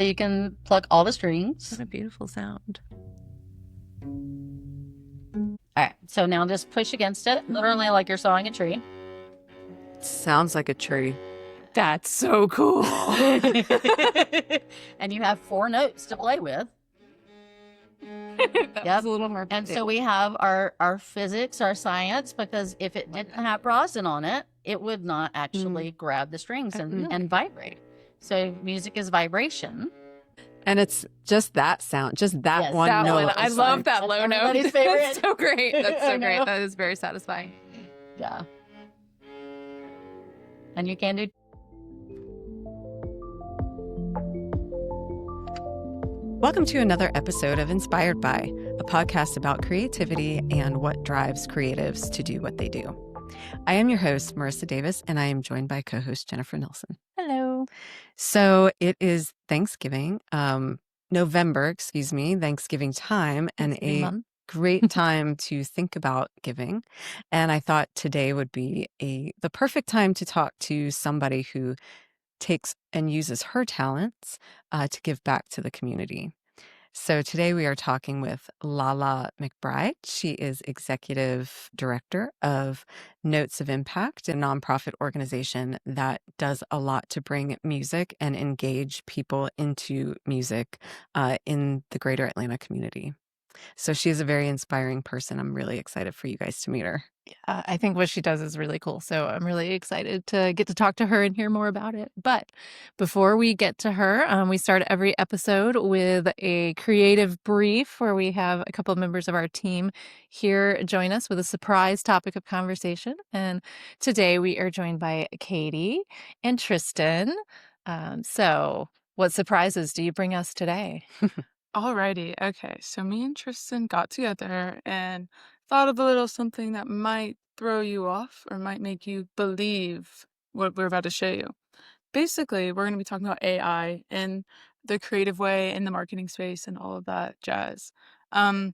You can pluck all the strings. What a beautiful sound. All right, so now just push against it, literally like you're sawing a tree. Sounds like a tree. That's so cool. And you have 4 notes to play with. That was a little hard. And so we have our physics, our science, because if it didn't have rosin on it, it would not actually grab the strings and vibrate. So music is vibration. And it's just that sound, just that Yes, one That note. one. I love that low note. everybody's favorite. That's so great. That's so I great. know. That is very satisfying. Yeah. And you can do. Welcome to another episode of Inspired By, a podcast about creativity and what drives creatives to do what they do. I am your host, Marissa Davis, and I am joined by co-host Jennifer Nelson. Hello. So it is Thanksgiving, Thanksgiving time, and Thanksgiving a month. great time to think about giving. And I thought today would be the perfect time to talk to somebody who takes and uses her talents to give back to the community. So today we are talking with LaLa McBride. She is executive director of Notes of Impact, a nonprofit organization that does a lot to bring music and engage people into music in the greater Atlanta community. So she is a very inspiring person. I'm really excited for you guys to meet her. Yeah, I think what she does is really cool. So I'm really excited to get to talk to her and hear more about it. But before we get to her, we start every episode with a creative brief where we have a couple of members of our team here join us with a surprise topic of conversation. And today we are joined by Katie and Tristan. So what surprises do you bring us today? Alrighty, okay. So me and Tristan got together and thought of a little something that might throw you off or might make you believe what we're about to show you. Basically, we're going to be talking about AI in the creative way, in the marketing space, and all of that jazz. AI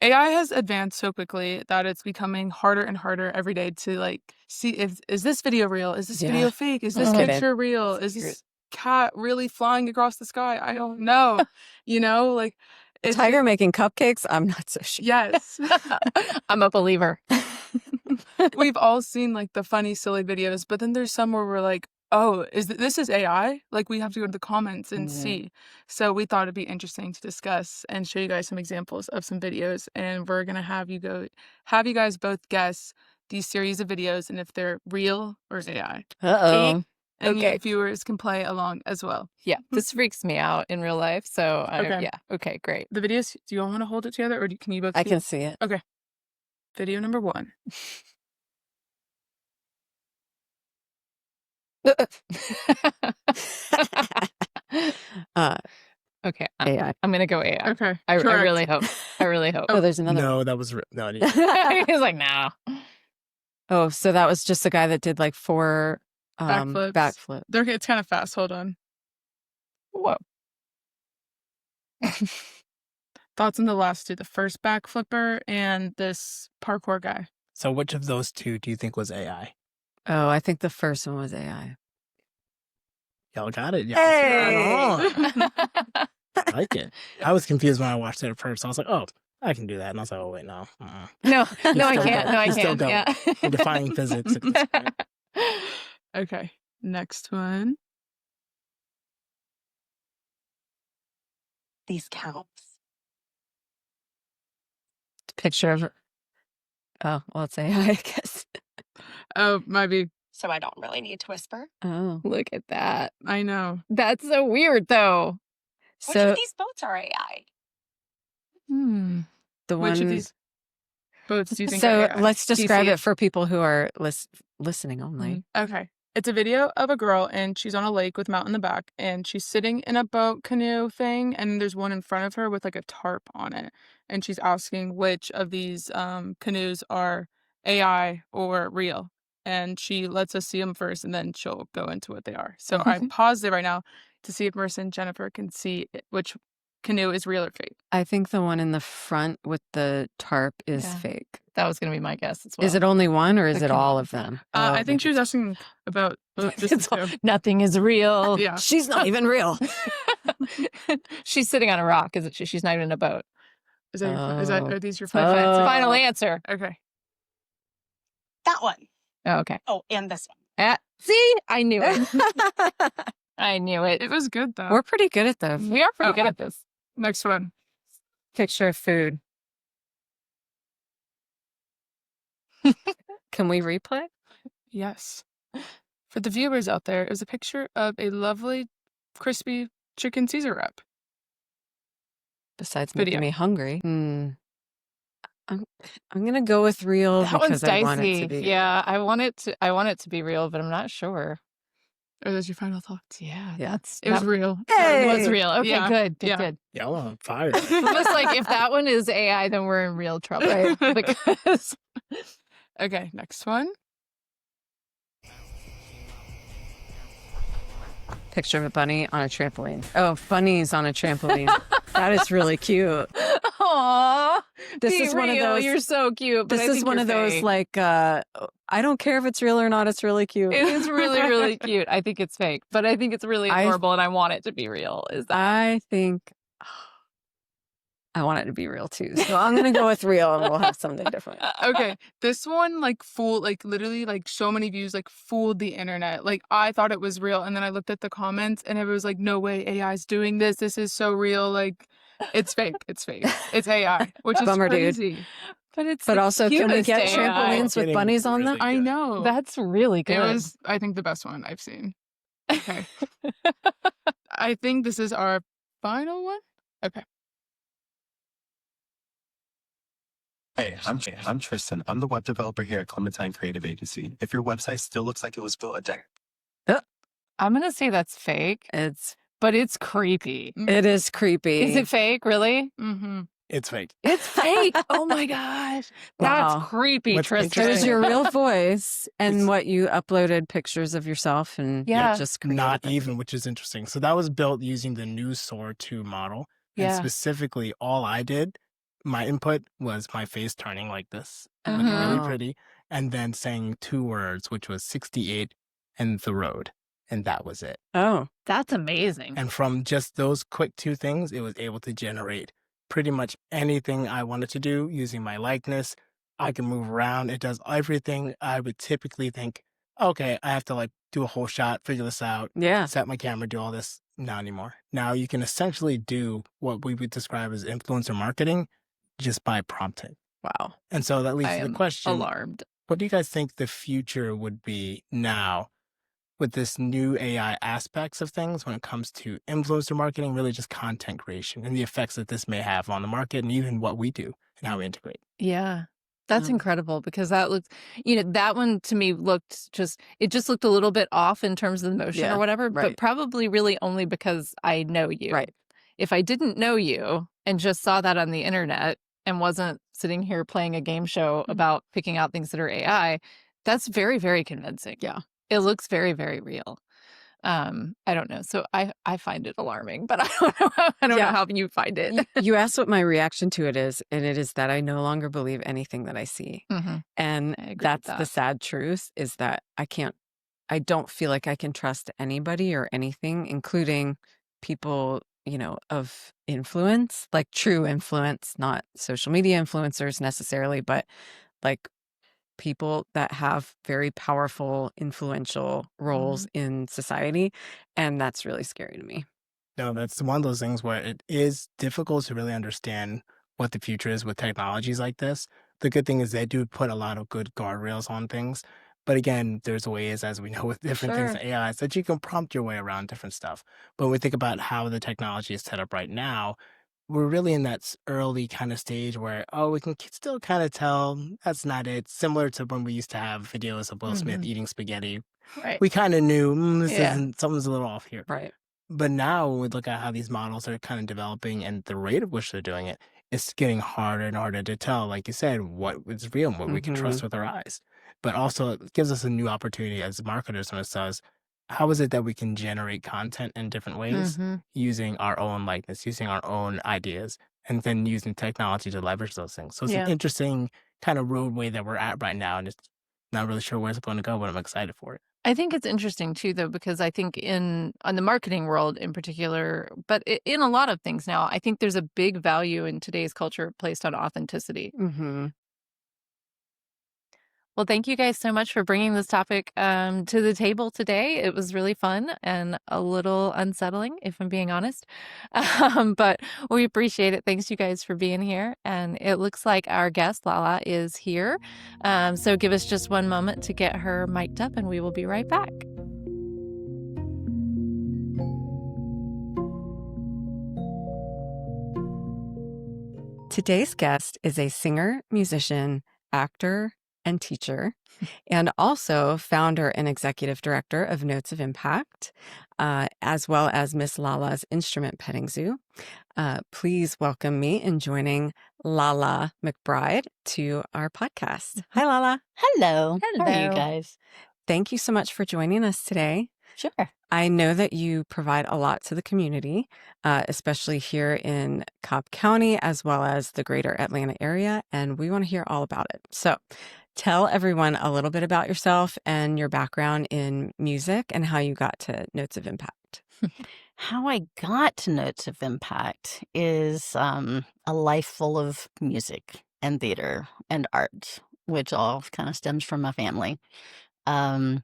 has advanced so quickly that it's becoming harder and harder every day to see is this video real? Is this video fake? Is this Kidding. picture real? Is this cat really flying across the sky? I don't know. It's Tiger making cupcakes? I'm not so sure. yes. I'm a believer. We've all seen the funny, silly videos, but then there's some where we're like, oh, this is AI? We have to go to the comments and see. So we thought it'd be interesting to discuss and show you guys some examples of some videos. And we're gonna have you guys both guess these series of videos and if they're real or AI. Uh-oh. And Okay. you viewers can play along as well. Yeah, this freaks me out in real life. So Okay. Okay, great. The videos, do you all want to hold it together or can you both I see can it? see it. Okay. Video number 1. Okay, AI. I'm gonna go AI. Okay. I correct. really hope. I really hope. Oh, there's another one. No, that was no. I didn't- He's like, no. Oh, so that was just a guy that did 4 Backflips. backflips. It's kind of fast. Hold on. Whoa. Thoughts on the last 2, the first backflipper and this parkour guy. So, which of those 2 do you think was AI? Oh, I think the first one was AI. Y'all got it. Y'all Hey! spot on. I like it. I was confused when I watched it at first. I was like, oh, I can do that. And I was like, oh, wait, no. No, You no, I still can't. don't. No, I You still can't. don't. Yeah. You're defying physics at this point. Okay. Next one. These counts. Picture of. Oh, well, it's AI, I guess. Oh, might be. So I don't really need to whisper. Oh. Look at that. I know. That's so weird, though. Which So of these boats are AI? the Which one. of these boats do you think So are AI? let's Do you describe see it for people who are listening only. Okay. It's a video of a girl and she's on a lake with a mountain in the back and she's sitting in a boat canoe thing and there's one in front of her with a tarp on it. And she's asking which of these canoes are AI or real. And she lets us see them first and then she'll go into what they are. So I paused it right now to see if Marissa and Jennifer can see which canoe is real or fake. I think the one in the front with the tarp is Yeah. fake. That was going to be my guess as well. Is it only one or is The it all canoe. of them? I think she was asking about just It's all- two. nothing is real. Yeah. She's not even real. She's sitting on a rock, isn't she? She's not even in a boat. Is that Oh. are these your It's my final Oh. answer. Okay. That one. Oh, okay. Oh, and this one. See, I knew it. I knew it. It was good though. We're pretty good at this. We are pretty Oh. good at this. Next one. Picture of food. Can we replay? Yes. For the viewers out there, it was a picture of a lovely, crispy chicken Caesar wrap. Besides Video. making me hungry. I'm gonna go with real That one's because I want it dicey. to be. Yeah, I want it to be real, but I'm not sure. Are those your final thoughts? Yeah, Yeah. It was real. That was Hey! real. Okay, Yeah, good. yeah. Y'all on fire. It looks like if that one is AI, then we're in real trouble. Right. Because Okay, next one. Picture of a bunny on a trampoline. Oh, bunnies on a trampoline. That is really cute. Aw, This be is one of real, those. You're so cute. But This I is think one you're of those fake. like I don't care if it's real or not. It's really cute. It is really, really cute. I think it's fake, but I think it's really I- adorable, and I want it to be real. Is that? I think I want it to be real too. So I'm gonna go with real, and we'll have something different. Okay, this one literally so many views fooled the internet. Like I thought it was real, and then I looked at the comments, and it was like, no way, AI's doing this. This is so real. Like, it's fake. It's fake. It's AI, which is Bummer, dude. crazy. But it's But the also, can we cutest get AI. trampolines with Getting bunnies on them? really I good. know. That's really good. It was, I think, the best one I've seen. Okay. I think this is our final one. Okay. Hey, I'm Tristan. I'm the web developer here at Clementine Creative Agency. If your website still looks like it was built a decade I'm gonna say that's fake, but it's creepy. It is creepy. Is it fake? Really? Mm-hmm. It's fake. It's fake. Oh my gosh, that's Wow. creepy, What's Tristan. It was interesting- your real voice and It's- what you uploaded pictures of yourself and Yeah. just created Not it. even, which is interesting. So that was built using the new SOAR 2 model. And Yeah. specifically, all I did, my input was my face turning like this, looking Uh-huh. really Oh. pretty, and then saying 2 words, which was 68 and the road. And that was it. Oh, That's amazing. And from just those quick 2 things, it was able to generate pretty much anything I wanted to do using my likeness. I can move around. It does everything I would typically think, okay, I have to do a whole shot, figure this out, yeah. set my camera, do all this. Not anymore. Now you can essentially do what we would describe as influencer marketing just by prompting. Wow. And so that leads I to the am question, alarmed. what do you guys think the future would be now with this new AI aspects of things when it comes to influencer marketing, really just content creation and the effects that this may have on the market and even what we do and how we integrate? Yeah. That's Um, incredible because that looks, that one to me looked it just looked a little bit off in terms of the motion Yeah, or whatever, right. but probably really only because I know you. Right. If I didn't know you and just saw that on the internet and wasn't sitting here playing a game show about picking out things that are AI, that's very, very convincing. Yeah. It looks very, very real. I don't know. So I find it alarming, but I don't know Yeah. how you find it. You asked what my reaction to it is, and it is that I no longer believe anything that I see. Mhm. And I agree with that's the that. sad truth is that I don't feel like I can trust anybody or anything, including people, of influence, like true influence, not social media influencers necessarily, but like people that have very powerful, influential roles in society. And that's really scary to me. No, that's one of those things where it is difficult to really understand what the future is with technologies like this. The good thing is they do put a lot of good guardrails on things. But again, there's ways, as we know, with different things Sure. in AIs that you can prompt your way around different stuff. But when we think about how the technology is set up right now, we're really in that early kind of stage where, we can still kind of tell that's not it. Similar to when we used to have videos of Will Smith Mhm. eating spaghetti. Right. We kind of knew this Yeah. isn't, something's a little off here. Right. But now when we look at how these models are kind of developing and the rate at which they're doing it, it's getting harder and harder to tell, like you said, what is real and what we can trust with our eyes. But also it gives us a new opportunity as marketers when it says, how is it that we can generate content in different ways Mhm. using our own likeness, using our own ideas, and then using technology to leverage those things. So it's Yeah. an interesting kind of roadway that we're at right now. And it's not really sure where it's going to go, but I'm excited for it. I think it's interesting too, though, because I think on the marketing world in particular, but in a lot of things now, I think there's a big value in today's culture placed on authenticity. Mm-hmm. Well, thank you guys so much for bringing this topic to the table today. It was really fun and a little unsettling, if I'm being honest. But we appreciate it. Thanks, you guys, for being here. And it looks like our guest, LaLa, is here. So give us just one moment to get her mic'd up, and we will be right back. Today's guest is a singer, musician, actor, and teacher, and also founder and executive director of Notes of Impact, as well as Miss LaLa's Instrument Petting Zoo. Please welcome me in joining LaLa McBride to our podcast. Hi, LaLa. Hello. How are you Hello. guys? Thank you so much for joining us today. Sure. I know that you provide a lot to the community, especially here in Cobb County, as well as the greater Atlanta area, and we want to hear all about it. So tell everyone a little bit about yourself and your background in music and how you got to Notes of Impact. How I got to Notes of Impact is a life full of music and theater and art, which all kind of stems from my family. And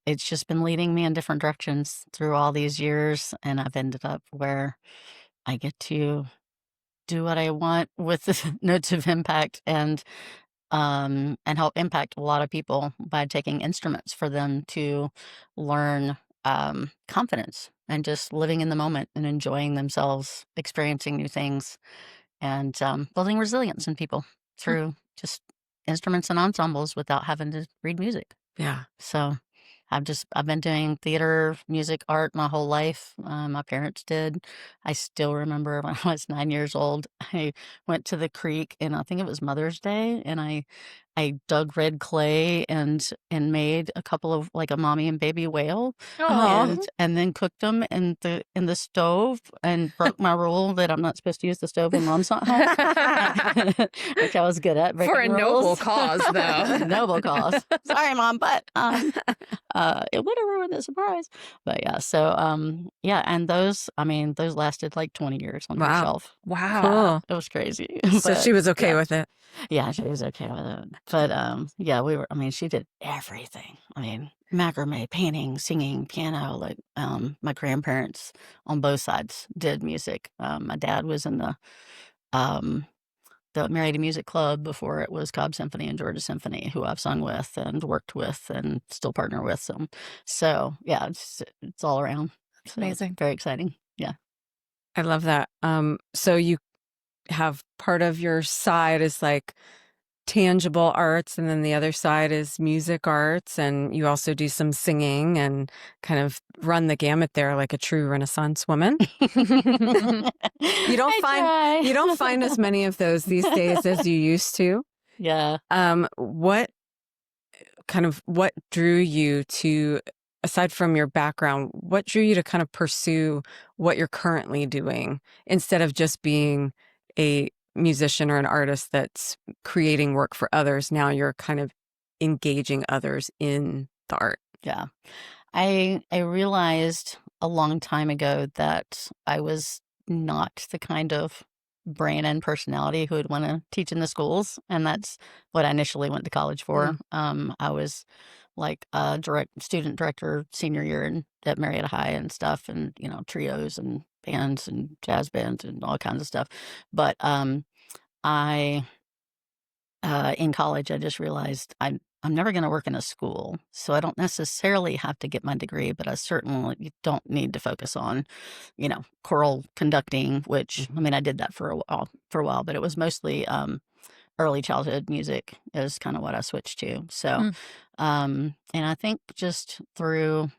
it's just been leading me in different directions through all these years. And I've ended up where I get to do what I want with the Notes of Impact and help impact a lot of people by taking instruments for them to learn confidence and just living in the moment and enjoying themselves, experiencing new things, and building resilience in people through just instruments and ensembles without having to read music. Yeah. So I've been doing theater, music, art my whole life. My parents did. I still remember when I was 9 years old, I went to the creek and I think it was Mother's Day, and I dug red clay and made a couple of like a mommy and baby whale, Oh, and then cooked them in the stove and broke my rule that I'm not supposed to use the stove when mom's not home, which I was good at breaking For a noble rules. cause, though. Noble cause. Sorry, Mom, but it would have ruined the surprise. But yeah, so yeah, and those lasted like 20 years on her Wow. shelf. Wow. Cool. It was crazy. So But, she was okay yeah. with it. Yeah, she was okay with it. But yeah, she did everything. Macrame, painting, singing, piano, like my grandparents on both sides did music. My dad was in the Marietta Music Club before it was Cobb Symphony and Georgia Symphony, who I've sung with and worked with and still partner with. So yeah, it's all around. So Amazing. it's very exciting. Yeah. I love that. So you have part of your side is like tangible arts, and then the other side is music arts, and you also do some singing and kind of run the gamut there like a true Renaissance woman. You don't find as many of those these days as you used to. Yeah. What drew you to, aside from your background, what drew you to kind of pursue what you're currently doing instead of just being a musician or an artist that's creating work for others? Now you're kind of engaging others in the art. Yeah. I realized a long time ago that I was not the kind of brain and personality who would want to teach in the schools, and that's what I initially went to college for. I was like a student director senior year at Marietta High and stuff, and trios and bands and jazz bands and all kinds of stuff. But I in college I just realized I'm never going to work in a school, so I don't necessarily have to get my degree, but I certainly don't need to focus on, choral conducting, which, I did that for a while, but it was mostly early childhood music is kind of what I switched to. So, and I think just through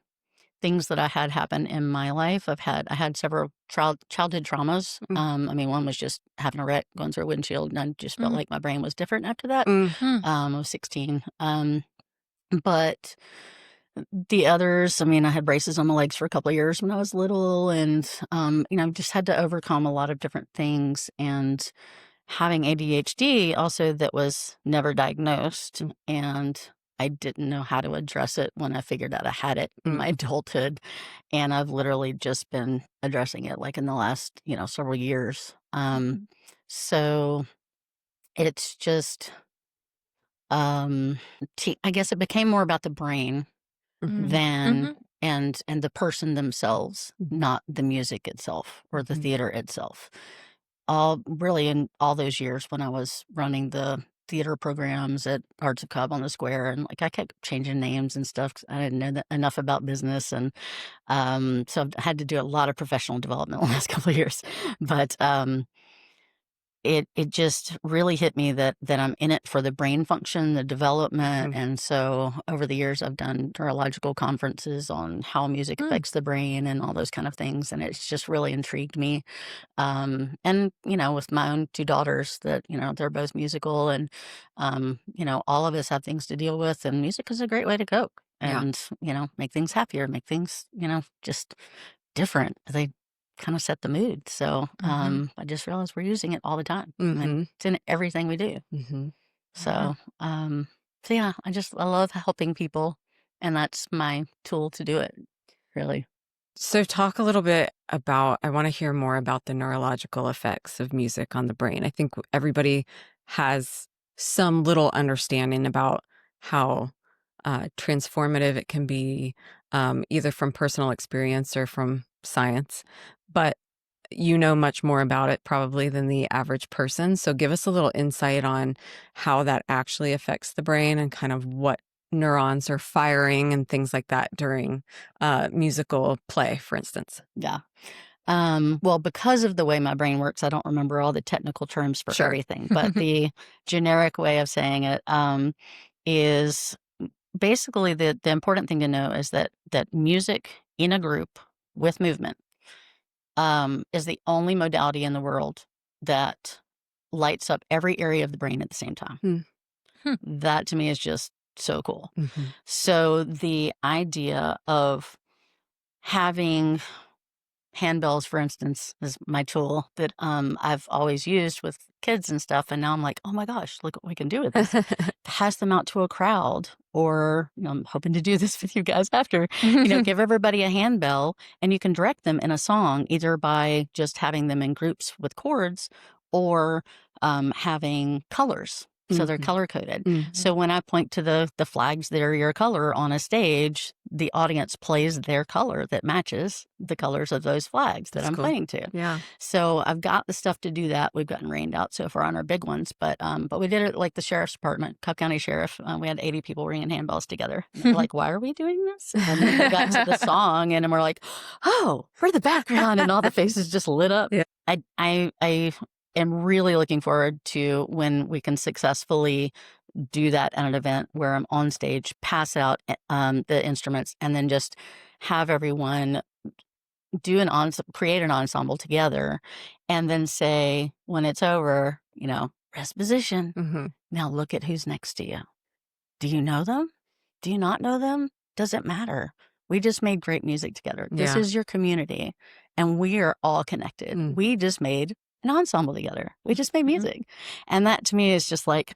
things that I had happen in my life, I had several childhood traumas. One was just having a wreck, going through a windshield, and I just felt like my brain was different after that. I was 16. But the others, I had braces on my legs for a couple of years when I was little, and just had to overcome a lot of different things. And having ADHD also that was never diagnosed, and I didn't know how to address it when I figured out I had it in my Mm. adulthood, and I've literally just been addressing it, like, in the last, several years. So it's just, um, I guess it became more about the brain Mhm. than Mhm. and the person themselves, Mhm. not the music itself or the Mhm. theater itself. All really in all those years when I was running the theater programs at Arts of Cobb on the Square, and like I kept changing names and stuff 'cause I didn't know enough about business, and so I've had to do a lot of professional development the last couple of years. But it just really hit me that I'm in it for the brain function, the development, Mhm. and so over the years, I've done neurological conferences on how music Mm. affects the brain and all those kind of things, and it's just really intrigued me. And with my own 2 daughters that, they're both musical and, all of us have things to deal with, and music is a great way to cope Yeah. and, make things happier, make things, just different. They kind of set the mood. So Mhm. I just realized we're using it all the time. I mean, Mhm. it's in everything we do. Mhm. Yeah. So yeah, I love helping people, and that's my tool to do it, really. So talk a little bit about, I want to hear more about the neurological effects of music on the brain. I think everybody has some little understanding about how transformative it can be, either from personal experience or from science. But you know much more about it probably than the average person. So give us a little insight on how that actually affects the brain and kind of what neurons are firing and things like that during musical play, for instance. Yeah. Well, because of the way my brain works, I don't remember all the technical terms for Sure. everything, but the generic way of saying it is basically the important thing to know is that music in a group with movement is the only modality in the world that lights up every area of the brain at the same time. Mm. Hmm. That to me is just so cool. Mhm. So the idea of having handbells, for instance, is my tool that I've always used with kids and stuff. And now I'm like, oh my gosh, look what we can do with this. Pass them out to a crowd, or I'm hoping to do this with you guys after. Give everybody a handbell, and you can direct them in a song either by just having them in groups with chords or having colors. So they're Mhm. color coded. Mm. So when I point to the flags that are your color on a stage, the audience plays their color that matches the colors of those flags that That's I'm cool. pointing to. Yeah. So I've got the stuff to do that. We've gotten rained out so far on our big ones, but we did it like the sheriff's department, Cobb County Sheriff. We had 80 people ringing handbells together. And they're like, why are we doing this? And then we got to the song, and we're like, oh, we're the background, and all the faces just lit up. Yeah. I am really looking forward to when we can successfully do that at an event where I'm on stage, pass out the instruments, and then just have everyone create an ensemble together, and then say when it's over, rest position. Mhm. Now look at who's next to you. Do you know them? Do you not know them? Doesn't matter. We just made great music together. This Yeah. is your community, and we are all connected. Mm. We just made an ensemble together. We just made Mhm. music. And that to me is just like,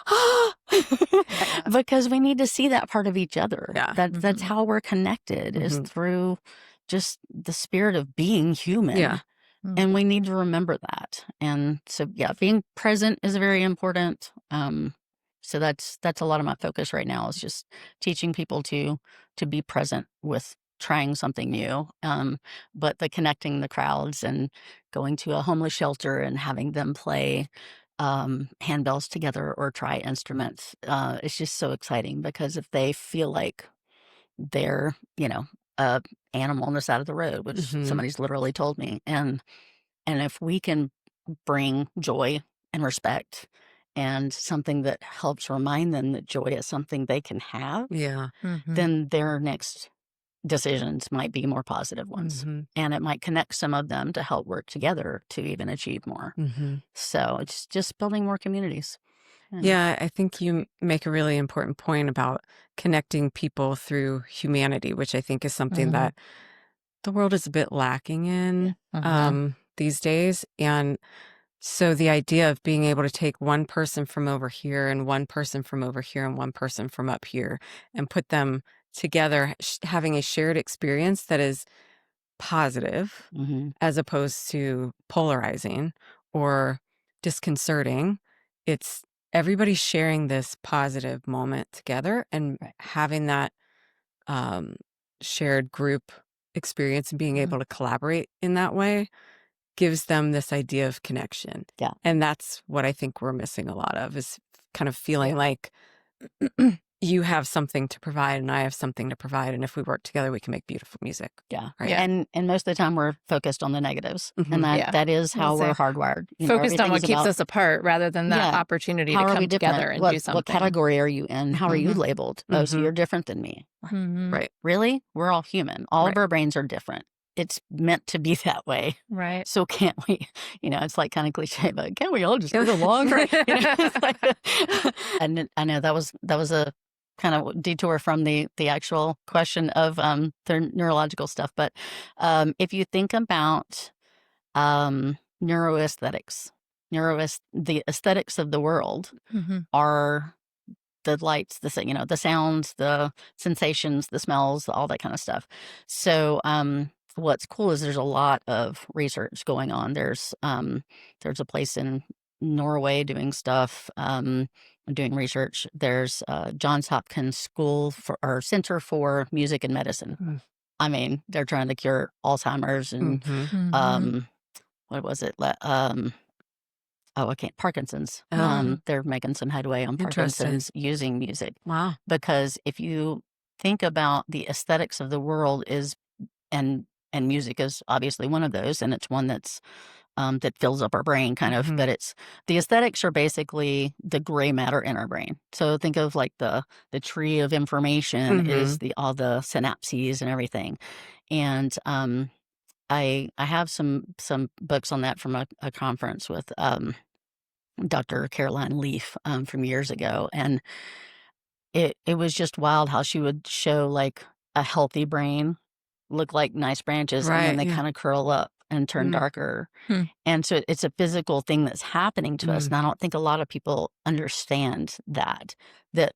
Yeah. because we need to see that part of each other. Yeah. That's Mhm. how we're connected, is Mhm. through just the spirit of being human. Yeah. And we need to remember that. And so, yeah, being present is very important. So that's a lot of my focus right now, is just teaching people to be present with trying something new. But the connecting the crowds and going to a homeless shelter and having them play handbells together or try instruments, it's just so exciting, because if they feel like they're, a animal on the side of the road, which Mhm. somebody's literally told me, and if we can bring joy and respect and something that helps remind them that joy is something they can have, Yeah. Mhm. then their next decisions might be more positive ones. Mhm. And it might connect some of them to help work together to even achieve more. Mhm. So it's just building more communities. Yeah, I think you make a really important point about connecting people through humanity, which I think is something Mhm. that the world is a bit lacking in Mhm. these days. And So the idea of being able to take one person from over here and one person from over here and one person from up here and put them together, having a shared experience that is positive Mhm. as opposed to polarizing or disconcerting. It's everybody sharing this positive moment together and Right. having that shared group experience and being able to collaborate in that way gives them this idea of connection. Yeah. And that's what I think we're missing a lot of, is kind of feeling Yeah. like you have something to provide and I have something to provide. And if we work together, we can make beautiful music. Yeah. Right. Yeah. And most of the time we're focused on the negatives. Mhm. And Yeah. that is how I'll we're say, hardwired. focused on what everything's keeps about, us apart rather than that yeah, opportunity how to are we come together different? and What do something. category are you in? How are you Mhm. labeled? Oh, so Mhm. you're different than me. Mhm. Right. Really? We're all human. All of Right. our brains are different. It's meant to be that way. Right. So can't we, it's like kind of cliche, but can't we all just get along? Right. It's like, and I know that was a kind of detour from the actual question of the neurological stuff. But if you think about neuroaesthetics, the aesthetics of the world Mhm. are the lights, the sounds, the sensations, the smells, all that kind of stuff. So, what's cool is there's a lot of research going on. There's a place in Norway doing stuff, doing research. There's Johns Hopkins School or Center for Music and Medicine. Mm. I mean, they're trying to cure Alzheimer's and Mhm. Mhm. what was it? Oh, I can't. Parkinson's. Oh, They're making some headway on interesting. Parkinson's using music. Wow. Because if you think about the aesthetics of the world and and music is obviously one of those, and it's one that fills up our brain kind of. Mhm. But the aesthetics are basically the gray matter in our brain. So think of like the tree of information is all the synapses and everything. And I have some books on that from a conference with Dr. Caroline Leaf from years ago, and it was just wild how she would show like a healthy brain look like nice branches, and then Right. they Yeah. kind of curl up and turn Mm. darker. Hmm. And so it's a physical thing that's happening to us, Mm. and I don't think a lot of people understand that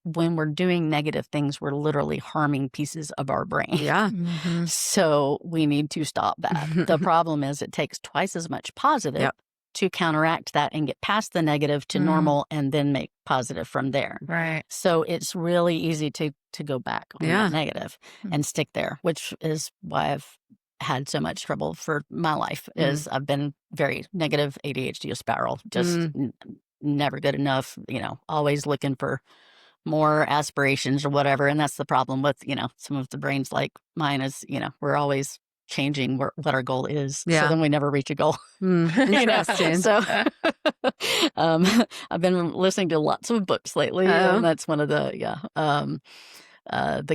when we're doing negative things, we're literally harming pieces of our brain. Yeah. Mhm. So we need to stop that. The problem is it takes twice as much positive Yep. to counteract that and get past the negative to Mm. normal and then make positive from there. Right. So it's really easy to go back on Yeah. that negative Mm. and stick there, which is why I've had so much trouble for my life is I've been very negative ADHD spiral, just never good enough, always looking for more aspirations or whatever. And that's the problem with, some of the brains like mine is, we're always changing what our goal is. So Yeah. then we never reach a goal. Interesting. So I've been listening to lots of books lately, Oh. and that's one of the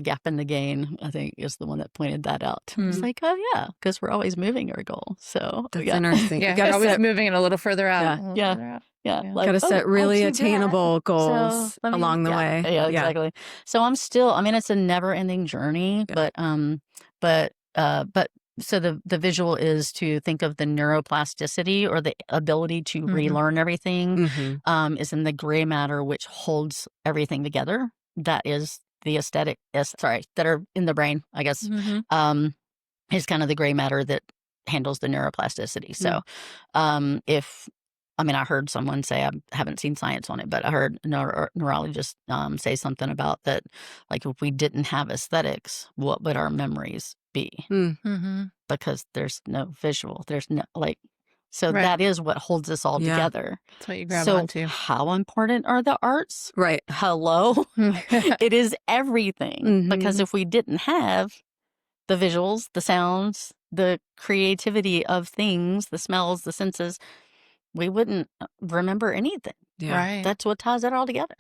gap in the gain, I think, is the one that pointed that out. It's like, oh yeah, because we're always moving our goal. So That's yeah. interesting. Yeah. You gotta You're always set, moving it a little further out. Yeah. a little Yeah. further out. Yeah, Yeah. like, gotta oh, set I really achieved that. attainable goals So let me- along the yeah, way. Yeah, Yeah. exactly. So I'm still. I mean, it's a never-ending journey, Yeah. but so the visual is to think of the neuroplasticity or the ability to Mhm. relearn everything. Mhm. Is in the gray matter, which holds everything together. That is the aesthetic. That are in the brain, I guess. Mhm. Is kind of the gray matter that handles the neuroplasticity. So, I heard someone say, I haven't seen science on it, but I heard a neurologist say something about that, like if we didn't have aesthetics, what would our memories be? Mhm. Because there's no visual, there's no so Right. that is what holds us all Yeah. together. That's what you grab So onto. how important are the arts? Right. Hello? It is everything. Because Mhm. if we didn't have the visuals, the sounds, the creativity of things, the smells, the senses, we wouldn't remember anything. Yeah. Right. That's what ties it all together.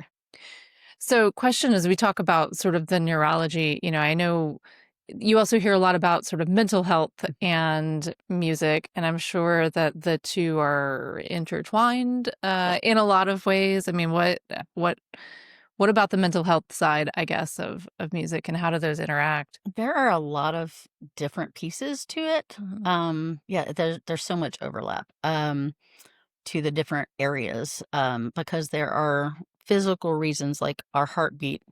So, question as we talk about sort of the neurology, I know you also hear a lot about sort of mental health and music, and I'm sure that the two are intertwined in a lot of ways. I mean, what about the mental health side, I guess, of music, and how do those interact? There are a lot of different pieces to it. Mhm. Yeah, there's so much overlap. to the different areas, because there are physical reasons like our heartbeat.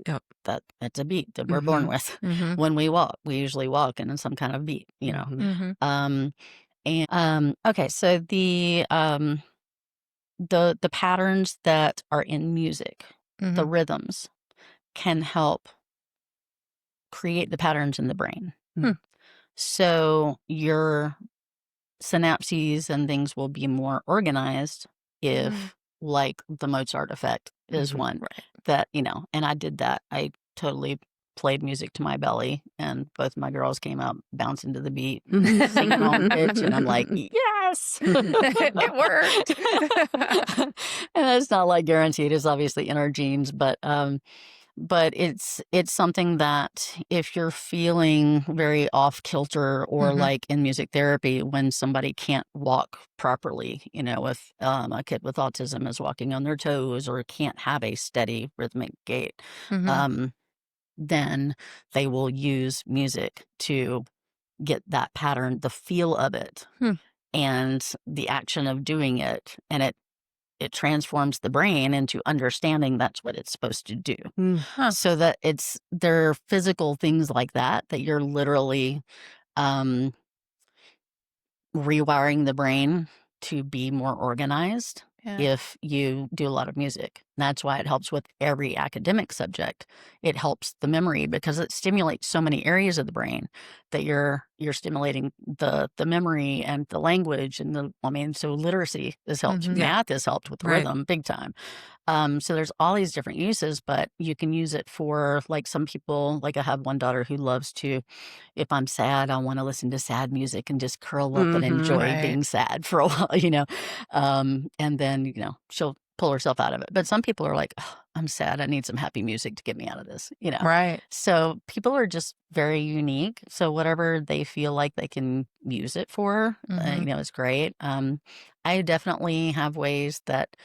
Yep. That's a beat that we're born with. When we walk, we usually walk in some kind of beat, you know. Okay, so the patterns that are in music, the rhythms, can help create the patterns in the brain. So your synapses and things will be more organized if, like, the Mozart effect is one that, you know, and I did that. I totally played music to my belly, and both my girls came out bouncing to the beat, singing on pitch, and I'm like, yes, It worked. And it's not like guaranteed; it's obviously in our genes, but it's something that if you're feeling very off kilter, or like in music therapy when somebody can't walk properly, you know, if a kid with autism is walking on their toes or can't have a steady rhythmic gait, then they will use music to get that pattern, the feel of it, and the action of doing it, and it transforms the brain into understanding that's what it's supposed to do. So that there are physical things like that you're literally rewiring the brain to be more organized if you do a lot of music. That's why it helps with every academic subject. It helps the memory because it stimulates so many areas of the brain that you're stimulating the memory and the language and so literacy has helped. Math has helped with rhythm big time. So there's all these different uses, but you can use it for, like, some people, like I have one daughter who loves to, if I'm sad, I want to listen to sad music and just curl up and enjoy being sad for a while, you know, and then, you know, she'll pull herself out of it. But some people are like, oh, I'm sad. I need some happy music to get me out of this, you know. So people are just very unique. So whatever they feel like they can use it for, you know, is great. I definitely have ways that,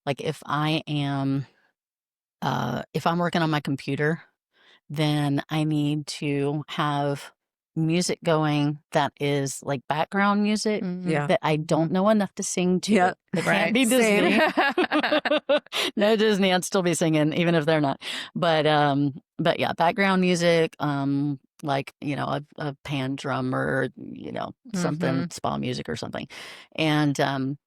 like, if I'm working on my computer, then I need to have music going that is like background music that I don't know enough to sing to. It can't be Disney. No Disney, I'd still be singing even if they're not. But yeah, background music, like, you know, a pan drum, or, you know, something, spa music or something. And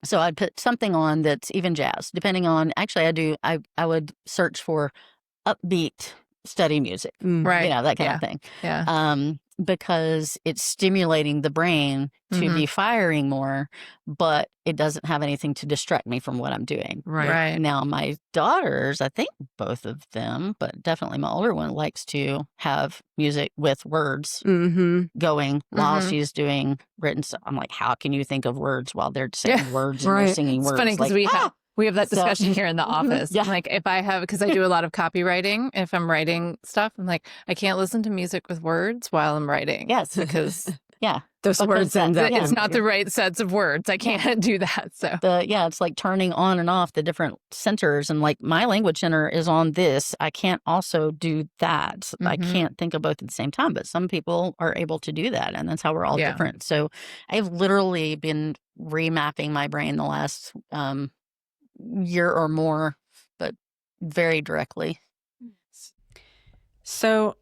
so I'd put something on that's even jazz, depending on, actually I would search for upbeat study music, you know, that kind of thing. Because it's stimulating the brain to be firing more, but it doesn't have anything to distract me from what I'm doing. Now, my daughters, I think both of them, but definitely my older one, likes to have music with words going while she's doing written stuff. I'm like, how can you think of words while they're saying words and they're singing It's words? funny because like, we have that discussion here in the office. Like, if I have, because I do a lot of copywriting, if I'm writing stuff, I'm like, I can't listen to music with words while I'm writing. Yes. Because those words end up. It's not the right sets of words. I can't do that. So it's like turning on and off the different centers, and like my language center is on this. I can't also do that. I can't think of both at the same time, but some people are able to do that, and that's how we're all different. So I've literally been remapping my brain the last year or more, but very directly. So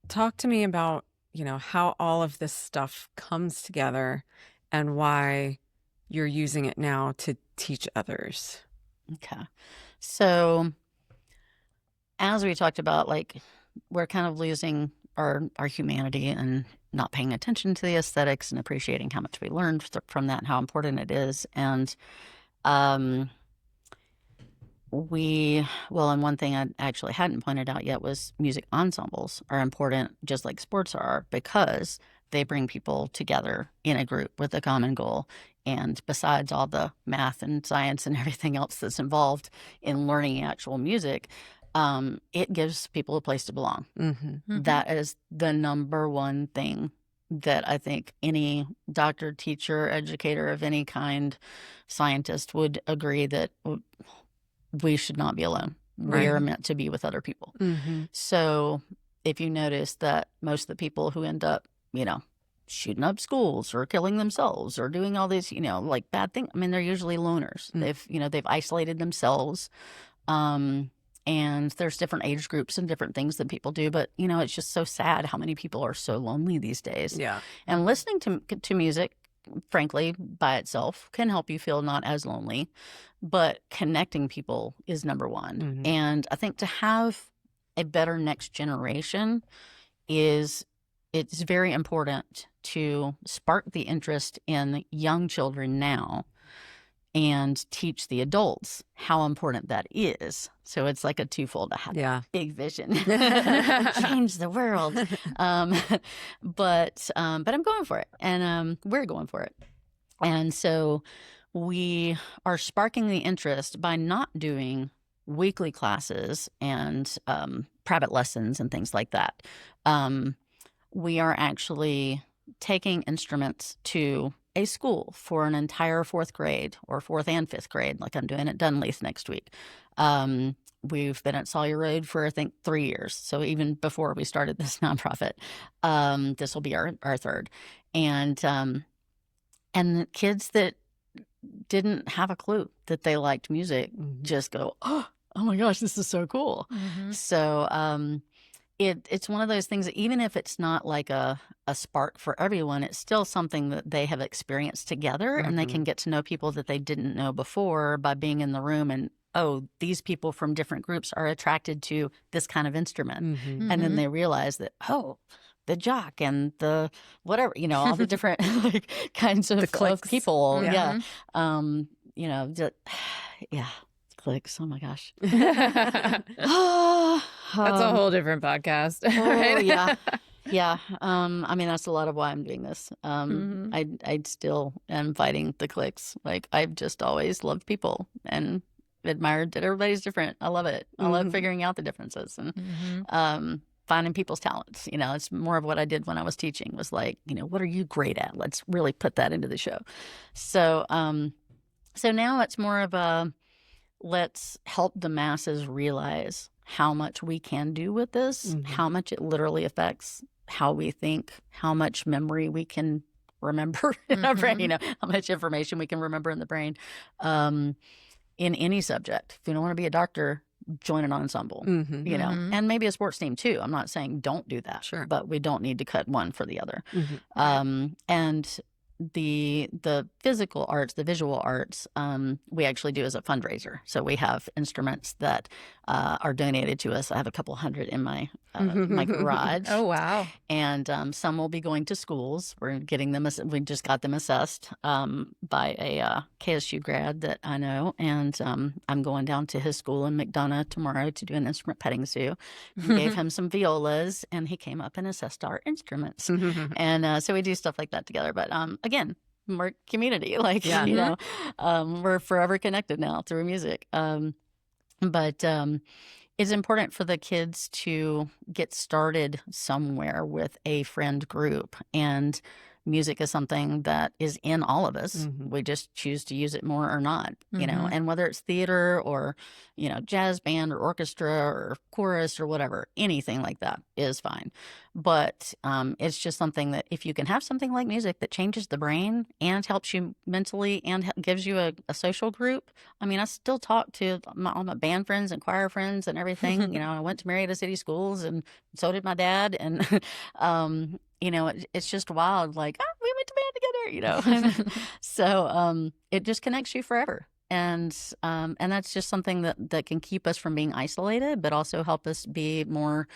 talk to me about, you know, how all of this stuff comes together and why you're using it now to teach others. Okay. So as we talked about, like, we're kind of losing our humanity and not paying attention to the aesthetics and appreciating how much we learned from that and how important it is. And and one thing I actually hadn't pointed out yet was music ensembles are important, just like sports are, because they bring people together in a group with a common goal. And besides all the math and science and everything else that's involved in learning actual music, it gives people a place to belong. That is the number one thing that I think any doctor, teacher, educator of any kind, scientist would agree that we should not be alone. We are meant to be with other people. So if you notice that most of the people who end up, you know, shooting up schools or killing themselves or doing all these, like bad things. I mean, they're usually loners. They've isolated themselves. And there's different age groups and different things that people do, but it's just so sad how many people are so lonely these days. Yeah. And listening to music, frankly, by itself can help you feel not as lonely, but connecting people is number one. And I think to have a better next generation it's very important to spark the interest in young children now and teach the adults how important that is. So it's like a twofold. I have a big vision, change the world. But I'm going for it, and we're going for it. And so we are sparking the interest by not doing weekly classes and private lessons and things like that. We are actually taking instruments to a school for an entire fourth grade or fourth and fifth grade, like I'm doing at Dunleith next week. We've been at Sawyer Road for, I think, 3 years. So even before we started this nonprofit, this will be our third. And the kids that didn't have a clue that they liked music just go, oh my gosh, this is so cool. So it's one of those things that even if it's not like a spark for everyone, it's still something that they have experienced together, and they can get to know people that they didn't know before by being in the room. And these people from different groups are attracted to this kind of instrument. And then they realize that, the jock and the whatever, all the different kinds of people. Yeah. Clicks. Oh my gosh. That's a whole different podcast. Right? Yeah. Yeah. I mean, that's a lot of why I'm doing this. I still am fighting the clicks. Like, I've just always loved people and admired that everybody's different. I love it. I love figuring out the differences and finding people's talents. It's more of what I did when I was teaching, was like, what are you great at? Let's really put that into the show. So, so now it's more of a, let's help the masses realize how much we can do with this, how much it literally affects how we think, how much memory we can remember in our brain, how much information we can remember in the brain, in any subject. If you don't want to be a doctor, join an ensemble, and maybe a sports team too. I'm not saying don't do that, but we don't need to cut one for the other. And the physical arts, the visual arts, we actually do as a fundraiser. So we have instruments that are donated to us. I have a couple hundred in my my garage. Oh, wow. And some will be going to schools. We're getting them. We just got them assessed by a KSU grad that I know, and I'm going down to his school in McDonough tomorrow to do an instrument petting zoo. Gave him some violas, and he came up and assessed our instruments. And so we do stuff like that together. But again, we're community. Like, we're forever connected now through music. But it's important for the kids to get started somewhere with a friend group. And music is something that is in all of us. We just choose to use it more or not, and whether it's theater or, jazz band or orchestra or chorus or whatever, anything like that is fine. But it's just something that if you can have something like music that changes the brain and helps you mentally and gives you a social group. I mean, I still talk to all my band friends and choir friends and everything. I went to Marietta City Schools, and so did my dad. And, it's just wild. Like, we went to band together, So it just connects you forever. And that's just something that can keep us from being isolated, but also help us be more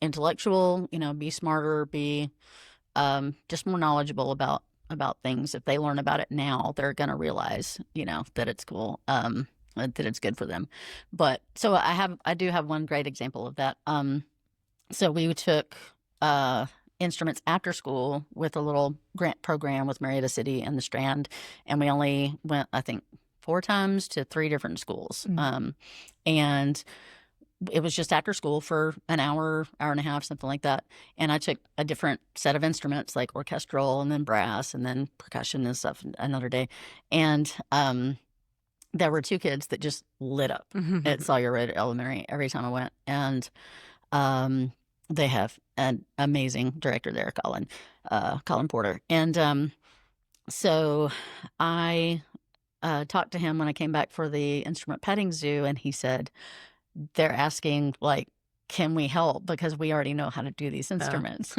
intellectual, be smarter, be just more knowledgeable about things. If they learn about it now, they're going to realize, that it's cool, that it's good for them. But so I do have one great example of that. So we took instruments after school with a little grant program with Marietta City and the Strand, and we only went, I think, 4 times to 3 different schools. And it was just after school for an hour and a half, something like that. And I took a different set of instruments, like orchestral and then brass and then percussion and stuff another day. And there were 2 kids that just lit up at Sawyer Road Elementary every time I went. And they have an amazing director there, Colin Porter. And so I talked to him when I came back for the instrument petting zoo, and he said, they're asking, like, can we help? Because we already know how to do these instruments.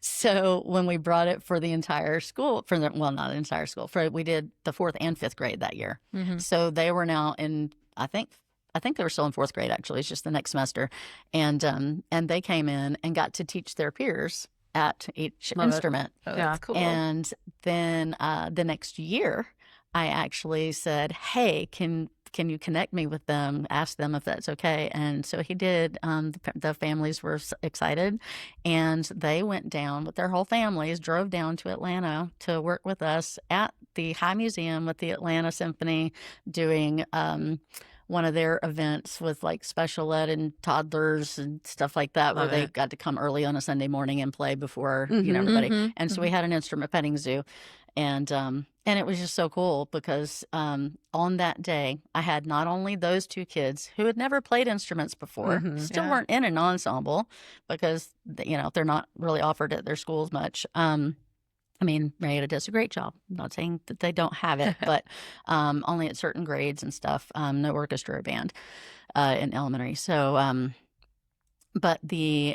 So when we brought it for the entire school, well, not the entire school, we did the 4th and 5th grade that year. So they were now in, I think they were still in 4th grade, actually. It's just the next semester. And they came in and got to teach their peers at each instrument. Oh, that's cool. And then the next year, I actually said, hey, can you connect me with them? Ask them if that's okay. And so he did. The families were excited, and they went down with their whole families, drove down to Atlanta to work with us at the High Museum with the Atlanta Symphony, doing one of their events with like special ed and toddlers and stuff like that, where they got to come early on a Sunday morning and play before everybody. And so we had an instrument petting zoo. And it was just so cool because on that day, I had not only those 2 kids who had never played instruments before, still weren't in an ensemble because, they're not really offered at their schools much. I mean, Marietta does a great job. I'm not saying that they don't have it, but only at certain grades and stuff. No orchestra or band in elementary. So, but the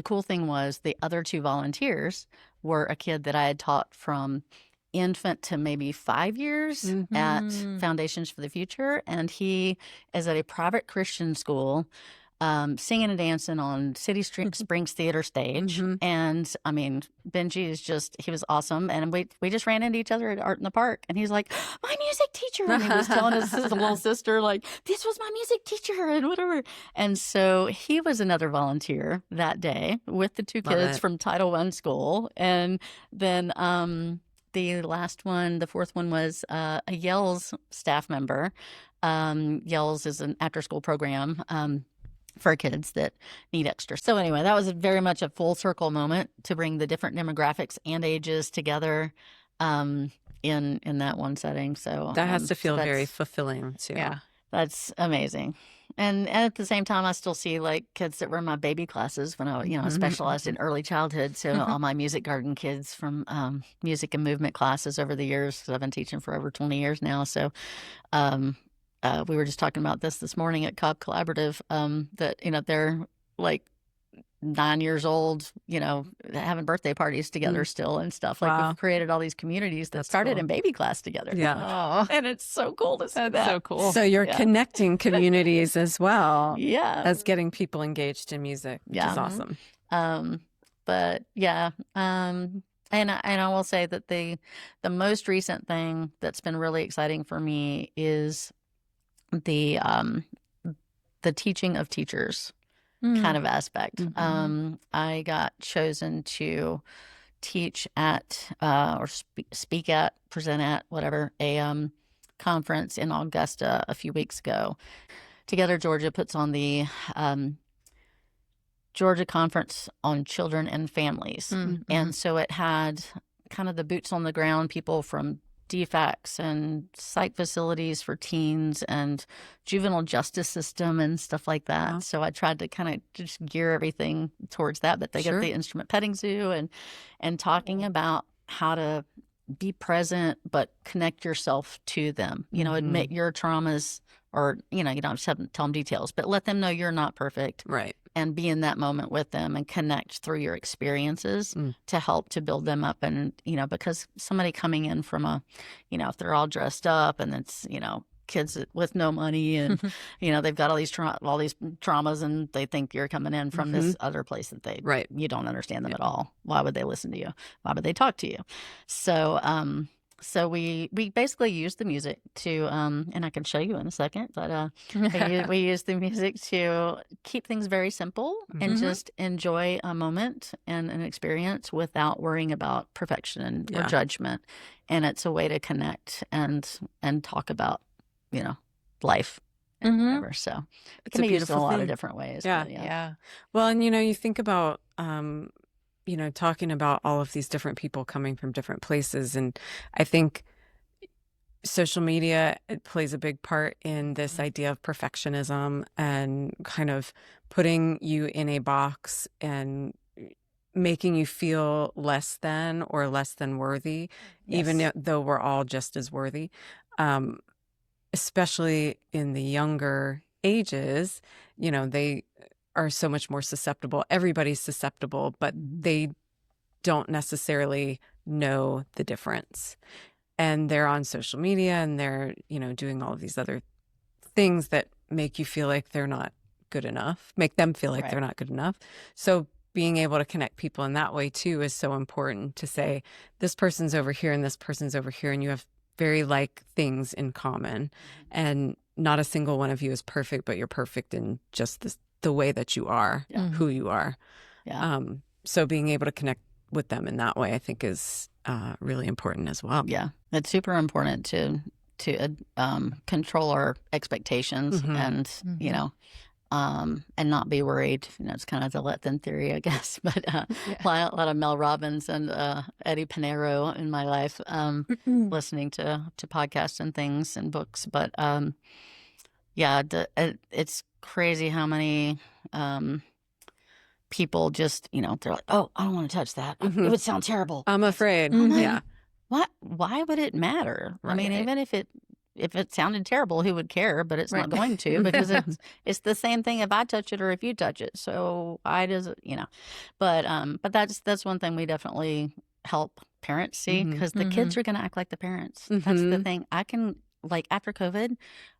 cool thing was the other 2 volunteers were a kid that I had taught from infant to maybe 5 years at Foundations for the Future, and he is at a private Christian school, singing and dancing on City Springs Theater stage. And I mean, Benji he was awesome. And we just ran into each other at Art in the Park, and he's like, my music teacher. And he was telling his little sister, like, this was my music teacher and whatever. And so he was another volunteer that day with the 2 kids from Title I school. And then the last one, the 4th one, was a Yells staff member. Yells is an after-school program for kids that need extra. So anyway, that was very much a full circle moment to bring the different demographics and ages together in that one setting. So that has to feel very fulfilling too. Yeah. That's amazing. And at the same time, I still see like kids that were in my baby classes when I specialized in early childhood. So all my music garden kids from music and movement classes over the years, because I've been teaching for over 20 years now. So we were just talking about this morning at Cobb Collaborative, that, they're like 9 years old, having birthday parties together still and stuff. Like we've created all these communities that started in baby class together. Yeah. And it's so cool to see that. That's so cool. So you're connecting communities as well as Yeah. getting people engaged in music, which is awesome. But yeah. And I will say that the most recent thing that's been really exciting for me is the teaching of teachers kind of aspect. I got chosen to teach at or speak at, present at, whatever, a conference in Augusta a few weeks ago. Together Georgia puts on the Georgia Conference on Children and Families. And so it had kind of the boots on the ground people from DFACs and psych facilities for teens and juvenile justice system and stuff like that. Wow. So I tried to kind of just gear everything towards that. But they got the instrument petting zoo and talking about how to be present but connect yourself to them. Admit your traumas, or you don't just have to tell them details, but let them know you're not perfect. Right. And be in that moment with them and connect through your experiences to help to build them up. And, because somebody coming in from if they're all dressed up and it's, kids with no money and, they've got all these traumas and they think you're coming in from this other place that you don't understand them at all. Why would they listen to you? Why would they talk to you? So we basically use the music to, and I can show you in a second, but we use the music to keep things very simple and just enjoy a moment and an experience without worrying about perfection or judgment. And it's a way to connect and talk about, life and whatever. So it can be used in a lot of different ways. Yeah. Yeah. Well, and you think about talking about all of these different people coming from different places. And I think social media, it plays a big part in this idea of perfectionism and kind of putting you in a box and, making you feel less than or less than worthy, even Yes. though we're all just as worthy, especially in the younger ages. They are so much more susceptible. Everybody's susceptible, but they don't necessarily know the difference. And they're on social media and they're, doing all of these other things that make you feel like they're not good enough, make them feel like they're not good enough. So being able to connect people in that way too is so important, to say this person's over here and this person's over here, and you have very like things in common, and not a single one of you is perfect, but you're perfect in just the way that you are, who you are. Yeah. So being able to connect with them in that way, I think, is really important as well. Yeah, it's super important to control our expectations and and not be worried. It's kind of the let them theory, I guess. But a lot of Mel Robbins and Eddie Pinero in my life, listening to podcasts and things and books. But it's crazy how many people just, they're like, oh, I don't want to touch that. It would sound terrible. I'm afraid. Yeah. What? Why would it matter? I mean, even if it sounded terrible, who would care? But it's not going to, because it's the same thing if I touch it or if you touch it. So but that's one thing we definitely help parents see, because the kids are going to act like the parents. That's the thing. I can, like, after COVID,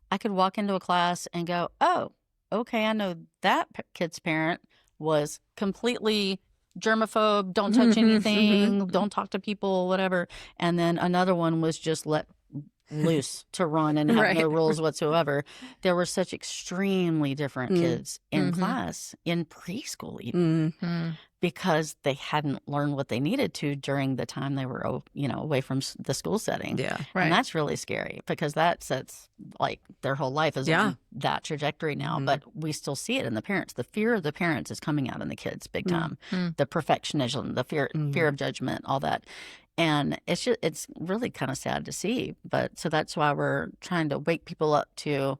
I could walk into a class and go, oh, okay, I know that kid's parent was completely germaphobe, don't touch anything, don't talk to people, whatever. And then another one was just let loose to run and have no rules whatsoever. There were such extremely different kids in class, in preschool even, because they hadn't learned what they needed to during the time they were, away from the school setting. Yeah. And that's really scary, because that sets, like, their whole life is on that trajectory now. But we still see it in the parents. The fear of the parents is coming out in the kids big time. The perfectionism, the fear of judgment, all that. And it's really kind of sad to see. But so that's why we're trying to wake people up to,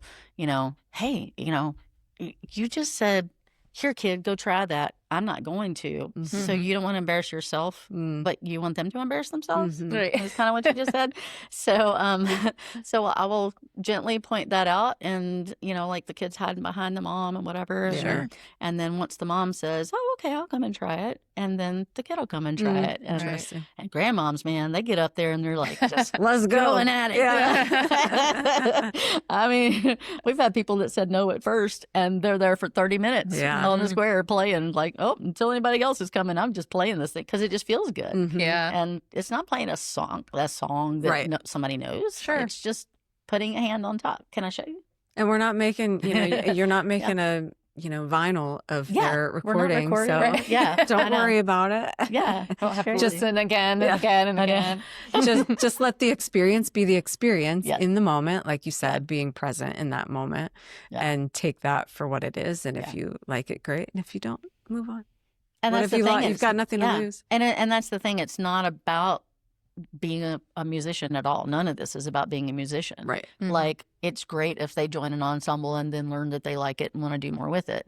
hey, you just said, here, kid, go try that. I'm not going to. So you don't want to embarrass yourself, but you want them to embarrass themselves? That's kind of what you just said. So so I will gently point that out, and, like the kids hiding behind the mom and whatever. Sure. And then once the mom says, oh, okay, I'll come and try it. And then the kid will come and try it. And grandmoms, man, they get up there and they're like, just let's go. Going at it. Yeah. I mean, we've had people that said no at first, and they're there for 30 minutes on the square playing, like, oh, until anybody else is coming, I'm just playing this thing because it just feels good. Yeah. And it's not playing a song that somebody knows. Sure. It's just putting a hand on top. Can I show you? And we're not making, you're not making a, vinyl of their recording. So don't worry about it. Yeah. Just and again and again and again. just let the experience be the experience in the moment, like you said, being present in that moment, and take that for what it is. And if you like it, great. And if you don't, move on. And what that's if the thing. You've got nothing to lose. And that's the thing. It's not about being a musician at all. None of this is about being a musician. Right. Like, it's great if they join an ensemble and then learn that they like it and want to do more with it.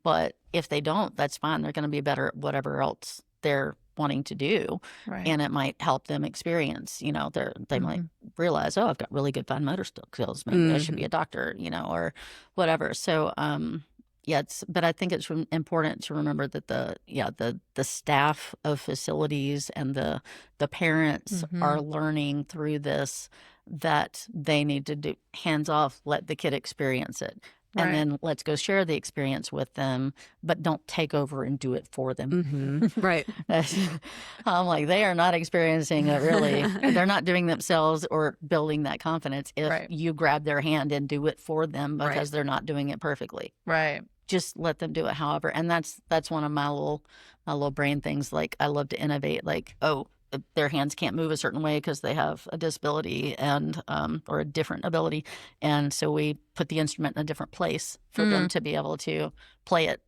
But if they don't, that's fine. They're going to be better at whatever else they're wanting to do. Right. And it might help them experience, they might realize, oh, I've got really good fine motor skills. Maybe I should be a doctor, or whatever. So, but I think it's important to remember that the staff of facilities and the parents are learning through this, that they need to do hands off, let the kid experience it. And then let's go share the experience with them, but don't take over and do it for them. Right. I'm like, they are not experiencing it, really. They're not doing themselves or building that confidence if you grab their hand and do it for them, because they're not doing it perfectly. Right. Just let them do it however. And that's one of my little brain things. Like, I love to innovate, like, oh, their hands can't move a certain way because they have a disability and or a different ability, and so we put the instrument in a different place for them to be able to play it.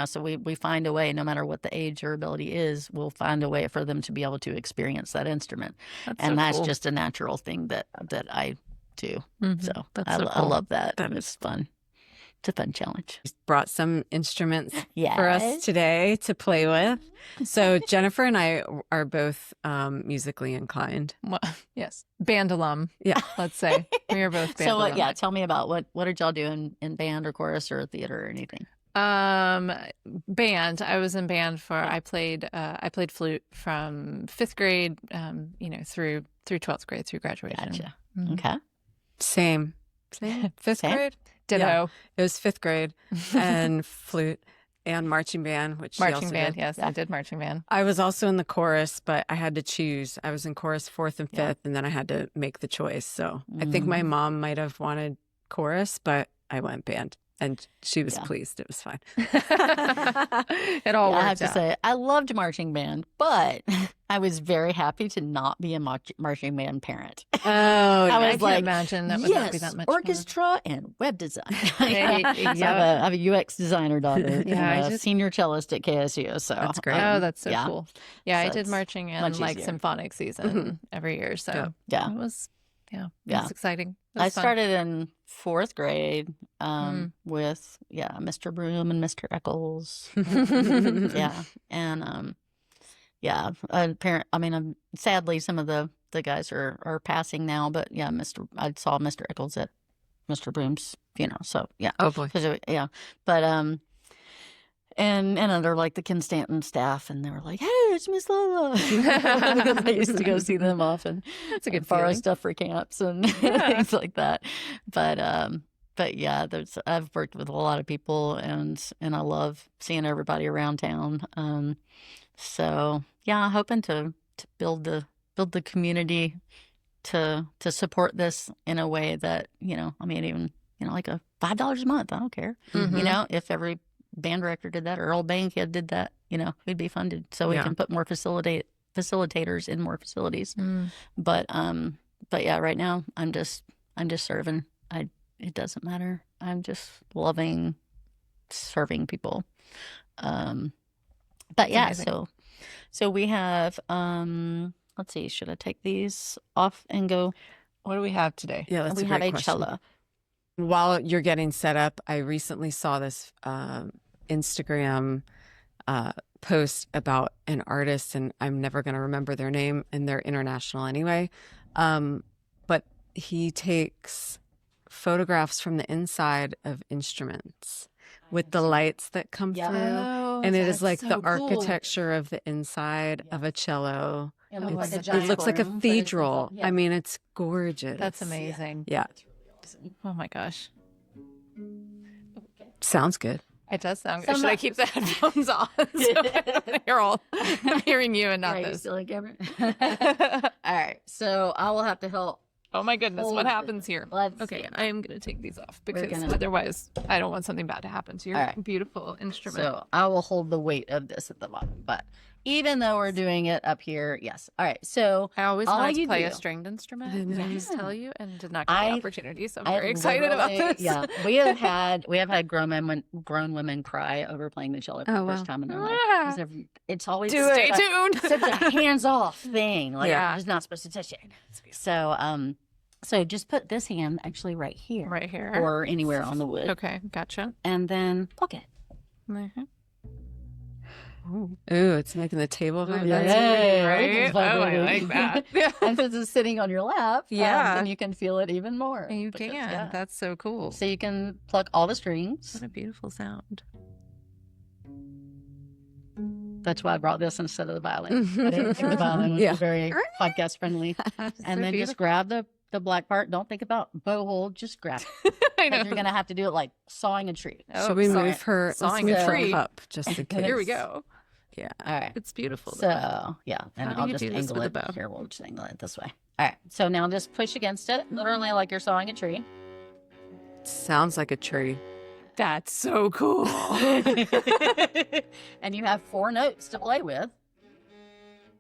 So we find a way, no matter what the age or ability is, we'll find a way for them to be able to experience that instrument. That's just a natural thing that I do. So I love that. It's fun It's a fun challenge. Brought some instruments for Yes. us today to play with. So Jennifer and I are both musically inclined. Well, yes. Band alum. Yeah. Let's say. We are both band So alum. yeah, tell me about what did y'all do in band or chorus or theater or anything? Band. I was in band for. I played flute from 5th grade, through 12th grade through graduation. Gotcha. Mhm. Okay. Same. 5th Same? grade? Ditto. It was 5th grade and flute and marching band, which she Marching also band. did. Yes, I did marching band. I was also in the chorus, but I had to choose. I was in chorus 4th and 5th, Yeah. and then I had to make the choice. So I think my mom might have wanted chorus, but I went band, and she was pleased. It was fine. It all I worked have to out. say, I loved marching band, but I was very happy to not be a marching band parent. Oh, I I was can't like, imagine that would not be yes, that much fun. orchestra and web design. Hey, So I have a UX designer daughter, Yeah, and I a just- senior cellist at KSU. So That's great. Oh, that's so yeah. cool. Yeah, I So did it's marching and much like easier. symphonic season every year. So Yeah. Yeah. it was, it Yeah. was exciting. It I was fun. started in 4th grade with Mr. Broom and Mr. Eccles. Yeah, and sadly some of the guys are passing now, but yeah, I saw Mr. Eccles at Mr. Broom's funeral. So yeah, Oh boy. but and under like the Ken Stanton staff, and they were like, "Hey, it's Miss LaLa." Because I used to go see them often. That's a good and borrow feeling. stuff for camps and things like that. But yeah, I've worked with a lot of people, and I love seeing everybody around town. So yeah, hoping to build the community to support this in a way that even like a $5 a month. I don't care. Mhm. If every band director did that or old band kid did that, it'd be funded so we Yeah. can put more facilitators in more facilities. Mm. But yeah, right now I'm just serving. It doesn't matter. I'm just loving serving people. But yeah, amazing. so we have let's see, should I take these off and go? What do we have today? Yeah, that's we a have great a question. cello. While you're getting set up, I recently saw this Instagram post about an artist, and I'm never going to remember their name, and they're international anyway. But he takes photographs from the inside of instruments with the lights that come through. Oh, And it is that's like so the cool. architecture of the inside of a cello. It looks like a It giant looks like a room, but it's cathedral. yeah. I mean, it's gorgeous. That's amazing. Yeah. Oh my gosh. Sounds good. It does sound good. So Should I much- keep the headphones on? So I don't hear I'm hearing you and not Right, you this. still like All right, so I will have to help. Oh my goodness, Hold what it. happens here? Let's Okay, see. I am going to take these off because gonna- otherwise I don't want something bad to happen to your All right. beautiful instrument. So I will hold the weight of this at the bottom. But even though we're doing it up here, yes. All right, so I always all wanted to you play do- a stringed instrument. I Can I know. just tell you? And did not get the I- opportunity, so I'm I very excited about literally- this. Yeah, we have had grown women cry over playing the cello for the Oh, first wow. time in their life. Ah. 'Cause it's always Stay such tuned. such a hands-off thing. Like Yeah. I'm just not supposed to touch it. So just put this hand actually right here, Right here. or anywhere on the wood, Okay, gotcha. and then pluck it. Mhm. Ooh, it's making the table vibrate. That's Yay, right. everything's Oh, I vibrating. like that. Yeah. And since it's sitting on your lap, Yeah. then you can feel it even more. You because, can. yeah. That's so cool. So you can pluck all the strings. What a beautiful sound. That's why I brought this instead of the violin. I didn't think the violin was Yeah. very podcast friendly. And then just grab the black part. Don't think about bow hole. Just grab it. I 'Cause know. You're going to have to do it like sawing a tree. Oh, Should we sorry. move her? Let's Sawing move a her tree. up just in case. Here we go. Yeah. All right. It's beautiful. So, yeah. And How do I'll you just do this angle with a it. bow? Here, we'll just angle it this way. All right. So now just push against it, literally like you're sawing a tree. Sounds like a tree. That's so cool. And you have 4 notes to play with.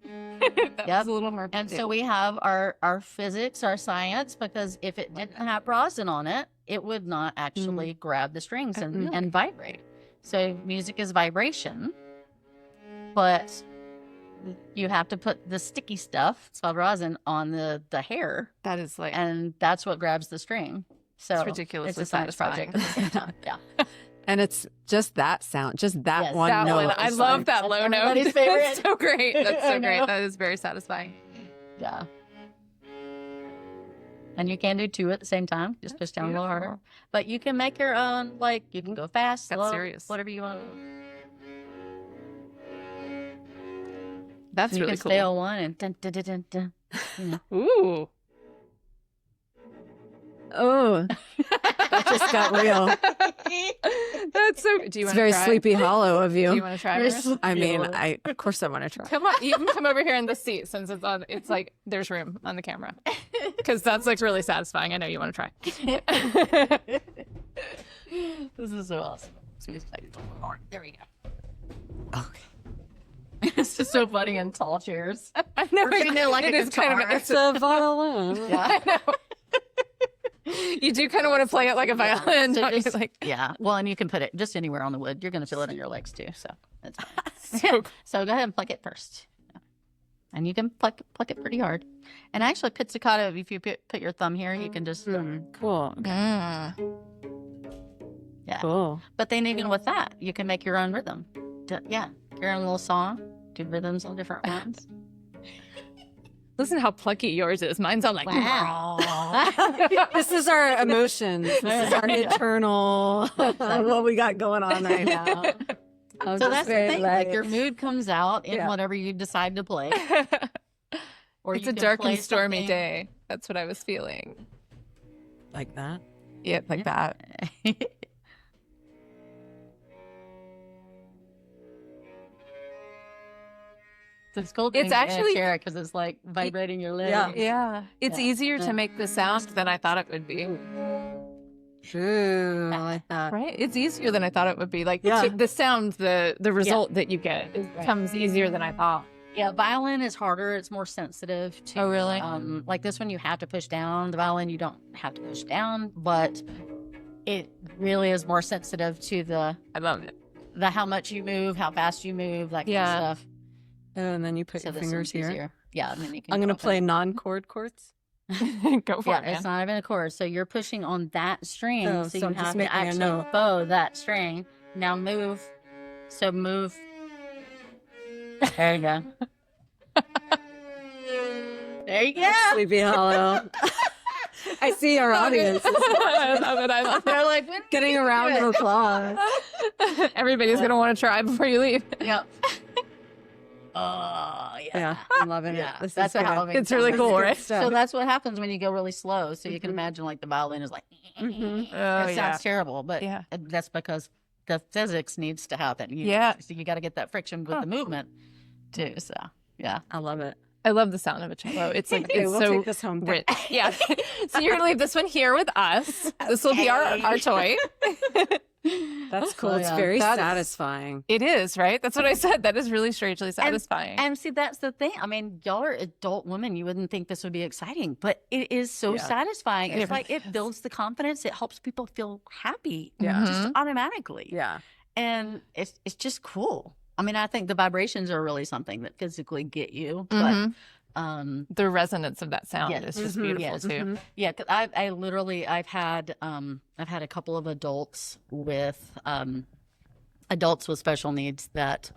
That Yep. was a little more. And so we have our physics, our science, because if it didn't have rosin on it, it would not actually grab the strings and vibrate. So music is vibration, but you have to put the sticky stuff, it's called rosin, on the hair, that is like and that's what grabs the string. So ridiculously it's a science satisfying. project at the same time. Yeah. And it's just that sound, just that Yes. one That note. one. I is love like- that That's low note. everybody's favorite. That's so great. That's I so great. know. That is very satisfying. Yeah. And you can do two at the same time. Just push down a little harder. But you can make your own, like, you can go fast, That's slow, serious. whatever you want. That's So you really can stay cool. on one and dun, dun, dun, dun, dun, you know. Ooh. Oh, that just got real. That's so. Do you It's want very to try? Sleepy Hollow of Do you you. want to try? Very Marissa? sleepy. I mean, of course I want to try. Come on, you can come over here in the seat since it's on. It's like there's room on the camera because that's like really satisfying. I know you want to try. This is so awesome. So we just like, there we go. Okay. It's just so funny in tall chairs. I know We're sitting there like it a is kind of. guitar. It's It's a violin. Yeah. I know. You do kind of want to play it like a violin, So don't you? just- Like yeah. Well, and you can put it just anywhere on the wood. You're going to feel it in your legs too. So that's fine. so So go ahead and pluck it first. And you can pluck it pretty hard. And actually, pizzicato, if you put your thumb here, you can just, Cool. yeah. Cool. But then even with that, you can make your own rhythm. Yeah. Your own little song. Do rhythms on different ones. listen how plucky yours is. Mine's all like. Wow. This is our emotions. This is our internal what we got going on right now. So that's the thing. Like your mood comes out in whatever you decide to play. Or It's you a can dark play and stormy something- day. That's what I was feeling. like that. Yeah, like that. It's cool. It's actually- because it's like vibrating your leg. Yeah. Yeah. It's Yeah. easier to make the sound than I thought it would be. Ooh, I like that. Right? It's easier than I thought it would be. Like Yeah. the sound, the result that you get comes easier than I thought. Yeah, violin is harder. It's more sensitive to. Oh, really? Like this one, you have to push down. The violin, you don't have to push down, but it really is more sensitive to the I love it. how much you move, how fast you move, that kind Yeah. of stuff. Oh, and then you put So your this fingers one's here. easier. Yeah, and then you can. I'm gonna go up play and- non-chord chords. Go for Yeah, it, man. it's not even a chord. So you're pushing on that string. Oh, so so you I'm just have to making a actually note. bow that string. Now move. So move. There you go. There you go. Sleepy Hollow. I see our audience is I love it. I love They're like, when getting a round of applause. it. Everybody's going to want to try before you leave. Yep. Oh, yeah. Yeah, I'm loving it. Yeah, This that's is what good. Halloween It's really sounds cool, like. right? So that's what happens when you go really slow. So you can imagine like the violin is like, Oh, it yeah. sounds terrible, but Yeah. that's because the physics needs to happen. So you got to get that friction with the movement too. So yeah. I love it. I love the sound of a cello. It's like, Okay, it's we'll so take this home. rich. Yeah. So you're going to leave this one here with us. This will be our toy. That's cool. So, It's yeah, very that is- satisfying. It is, right? That's what I said. That is really strangely satisfying. And see, that's the thing. I mean, y'all are adult women. You wouldn't think this would be exciting, but it is so Yeah. satisfying. It It's like really it builds the confidence. It helps people feel happy Yeah. just automatically. Yeah. And it's just cool. I mean, I think the vibrations are really something that physically get you. Mhm. But The resonance of that sound Yes. is just Mhm. beautiful Yes. too. yeah, 'cause I literally I've had a couple of adults with special needs that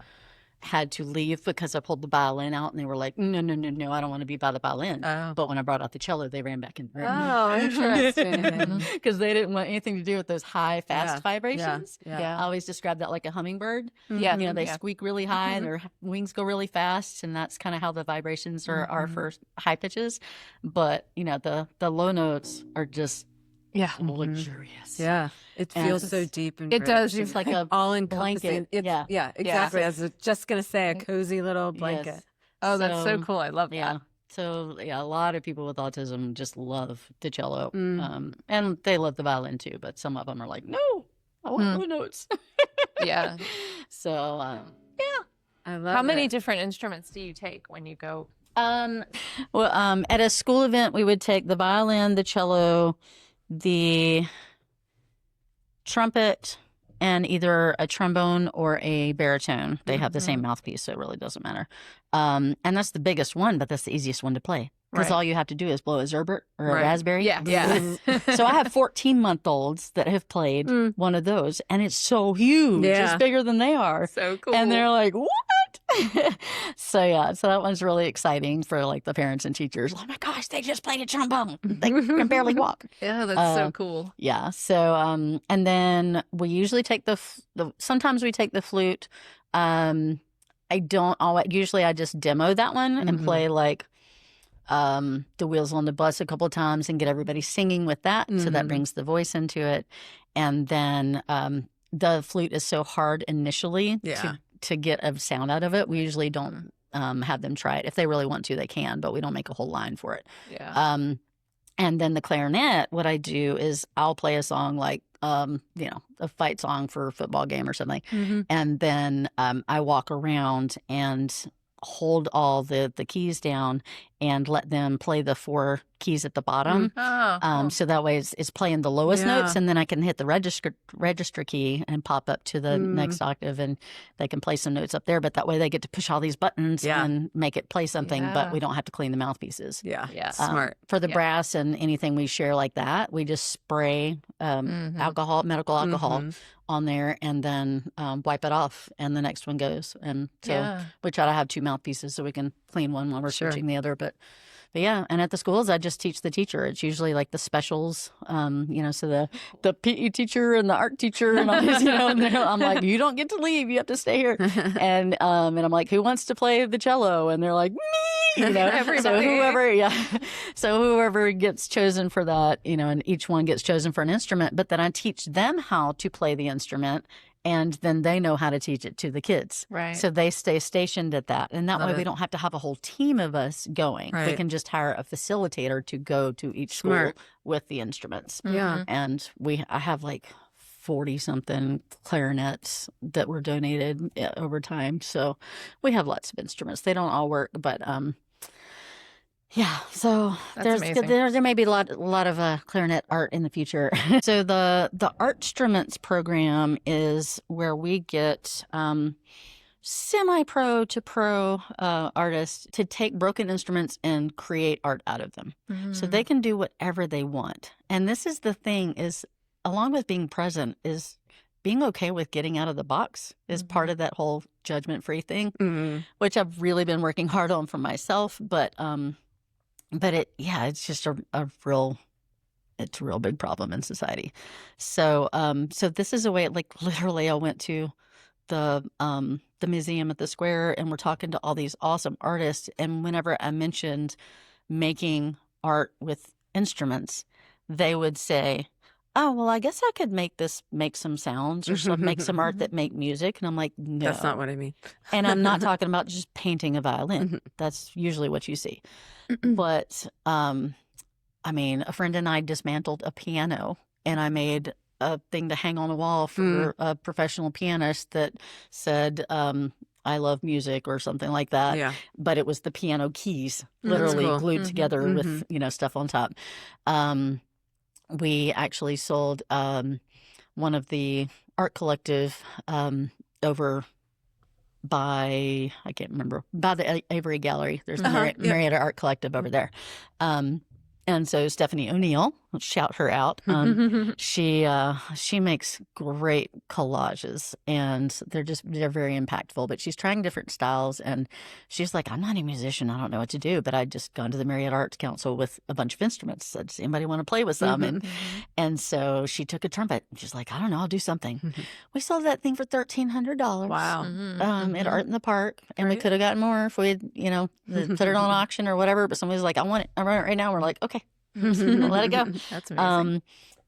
had to leave because I pulled the violin out, and they were like, no, no, no, no, I don't want to be by the violin. Oh. But when I brought out the cello, they ran back in the room. Oh, interesting. Because they didn't want anything to do with those high, fast Yeah, vibrations. yeah. I always describe that like a hummingbird. Yeah. You know, they yeah. squeak really high, their wings go really fast, and that's kind of how the vibrations are for high pitches. But, you know, the low notes are just Yeah. luxurious. Yeah. It And feels it's- so deep and It does. It's like a all blanket. encompassing. Yeah. Yeah, exactly. I was just gonna say a cozy little blanket. Yes. Oh, that's so So, cool. I love that. Yeah. So yeah, a lot of people with autism just love the cello, Mm. and they love the violin too. But some of them are like, no, I want low notes. Yeah. So yeah. I love How many it. different instruments do you take when you go? Well, at a school event, we would take the violin, the cello, the trumpet, and either a trombone or a baritone. They have the same mouthpiece, so it really doesn't matter. And that's the biggest one, but that's the easiest one to play. because Right. all you have to do is blow a Zerbert or a Right. raspberry. Yeah. Yeah. So I have 14-month-olds that have played Mm. one of those, and it's so huge. Yeah. It's bigger than they are. So cool. And they're like, what? So yeah, so that one's really exciting for like the parents and teachers. Oh my gosh, they just played a trombone. They can barely walk. Yeah, that's so cool. Yeah. So and then we usually take sometimes we take the flute. I don't always. Usually I just demo that one and play like The Wheels on the Bus a couple of times and get everybody singing with that. So that brings the voice into it. And then the flute is so hard initially to get a sound out of it. We usually don't have them try it. If they really want to, they can, but we don't make a whole line for it. Yeah. And then the clarinet, what I do is I'll play a song like, a fight song for a football game or something. And then I walk around and hold all the keys down and let them play the 4 keys at the bottom. So that way it's playing the lowest notes, and then I can hit the register key and pop up to the next octave, and they can play some notes up there. But that way they get to push all these buttons and make it play something, but we don't have to clean the mouthpieces. Yeah. Smart. For the brass and anything we share like that, we just spray medical alcohol on there and then wipe it off, and the next one goes. And so we try to have 2 mouthpieces so we can clean one while we're switching the other. But yeah, and at the schools, I just teach the teacher. It's usually like the specials, so the PE teacher and the art teacher and all this, and I'm like, you don't get to leave. You have to stay here. And I'm like, who wants to play the cello? And they're like, me, Everybody. So whoever gets chosen for that, and each one gets chosen for an instrument, but then I teach them how to play the instrument. And then they know how to teach it to the kids. Right. So they stay stationed at that. And that way we don't have to have a whole team of us going. Right. We can just hire a facilitator to go to each school with the instruments. Yeah. And I have like 40-something clarinets that were donated over time. So we have lots of instruments. They don't all work, but yeah, so there may be a lot of clarinet art in the future. So the art instruments program is where we get semi-pro to pro artists to take broken instruments and create art out of them. So they can do whatever they want. And this is the thing is, along with being present, is being okay with getting out of the box is part of that whole judgment-free thing, which I've really been working hard on for myself. But it's just a real big problem in society. So this is a way, like literally I went to the museum at the square and we're talking to all these awesome artists. And whenever I mentioned making art with instruments, they would say, oh, well, I guess I could make some sounds or make some art that make music. And I'm like, no. That's not what I mean. And I'm not talking about just painting a violin. That's usually what you see. But, a friend and I dismantled a piano and I made a thing to hang on a wall for a professional pianist that said, I love music or something like that. Yeah. But it was the piano keys literally glued together with, stuff on top. We actually sold one of the art collective over by, I can't remember, by the Avery Gallery. There's the Marietta Art Collective over there. And so Stephanie O'Neill, let's shout her out. She makes great collages and they're very impactful, but she's trying different styles. And she's like, I'm not a musician. I don't know what to do, but I'd just gone to the Marietta Arts Council with a bunch of instruments. Said, does anybody want to play with some? And so she took a trumpet. She's like, I don't know, I'll do something. We sold that thing for $1,300. Wow. At Art in the Park. And we could have gotten more if we had, put it on auction or whatever. But somebody's like, I want it right now. We're like, okay. Let it go. That's amazing.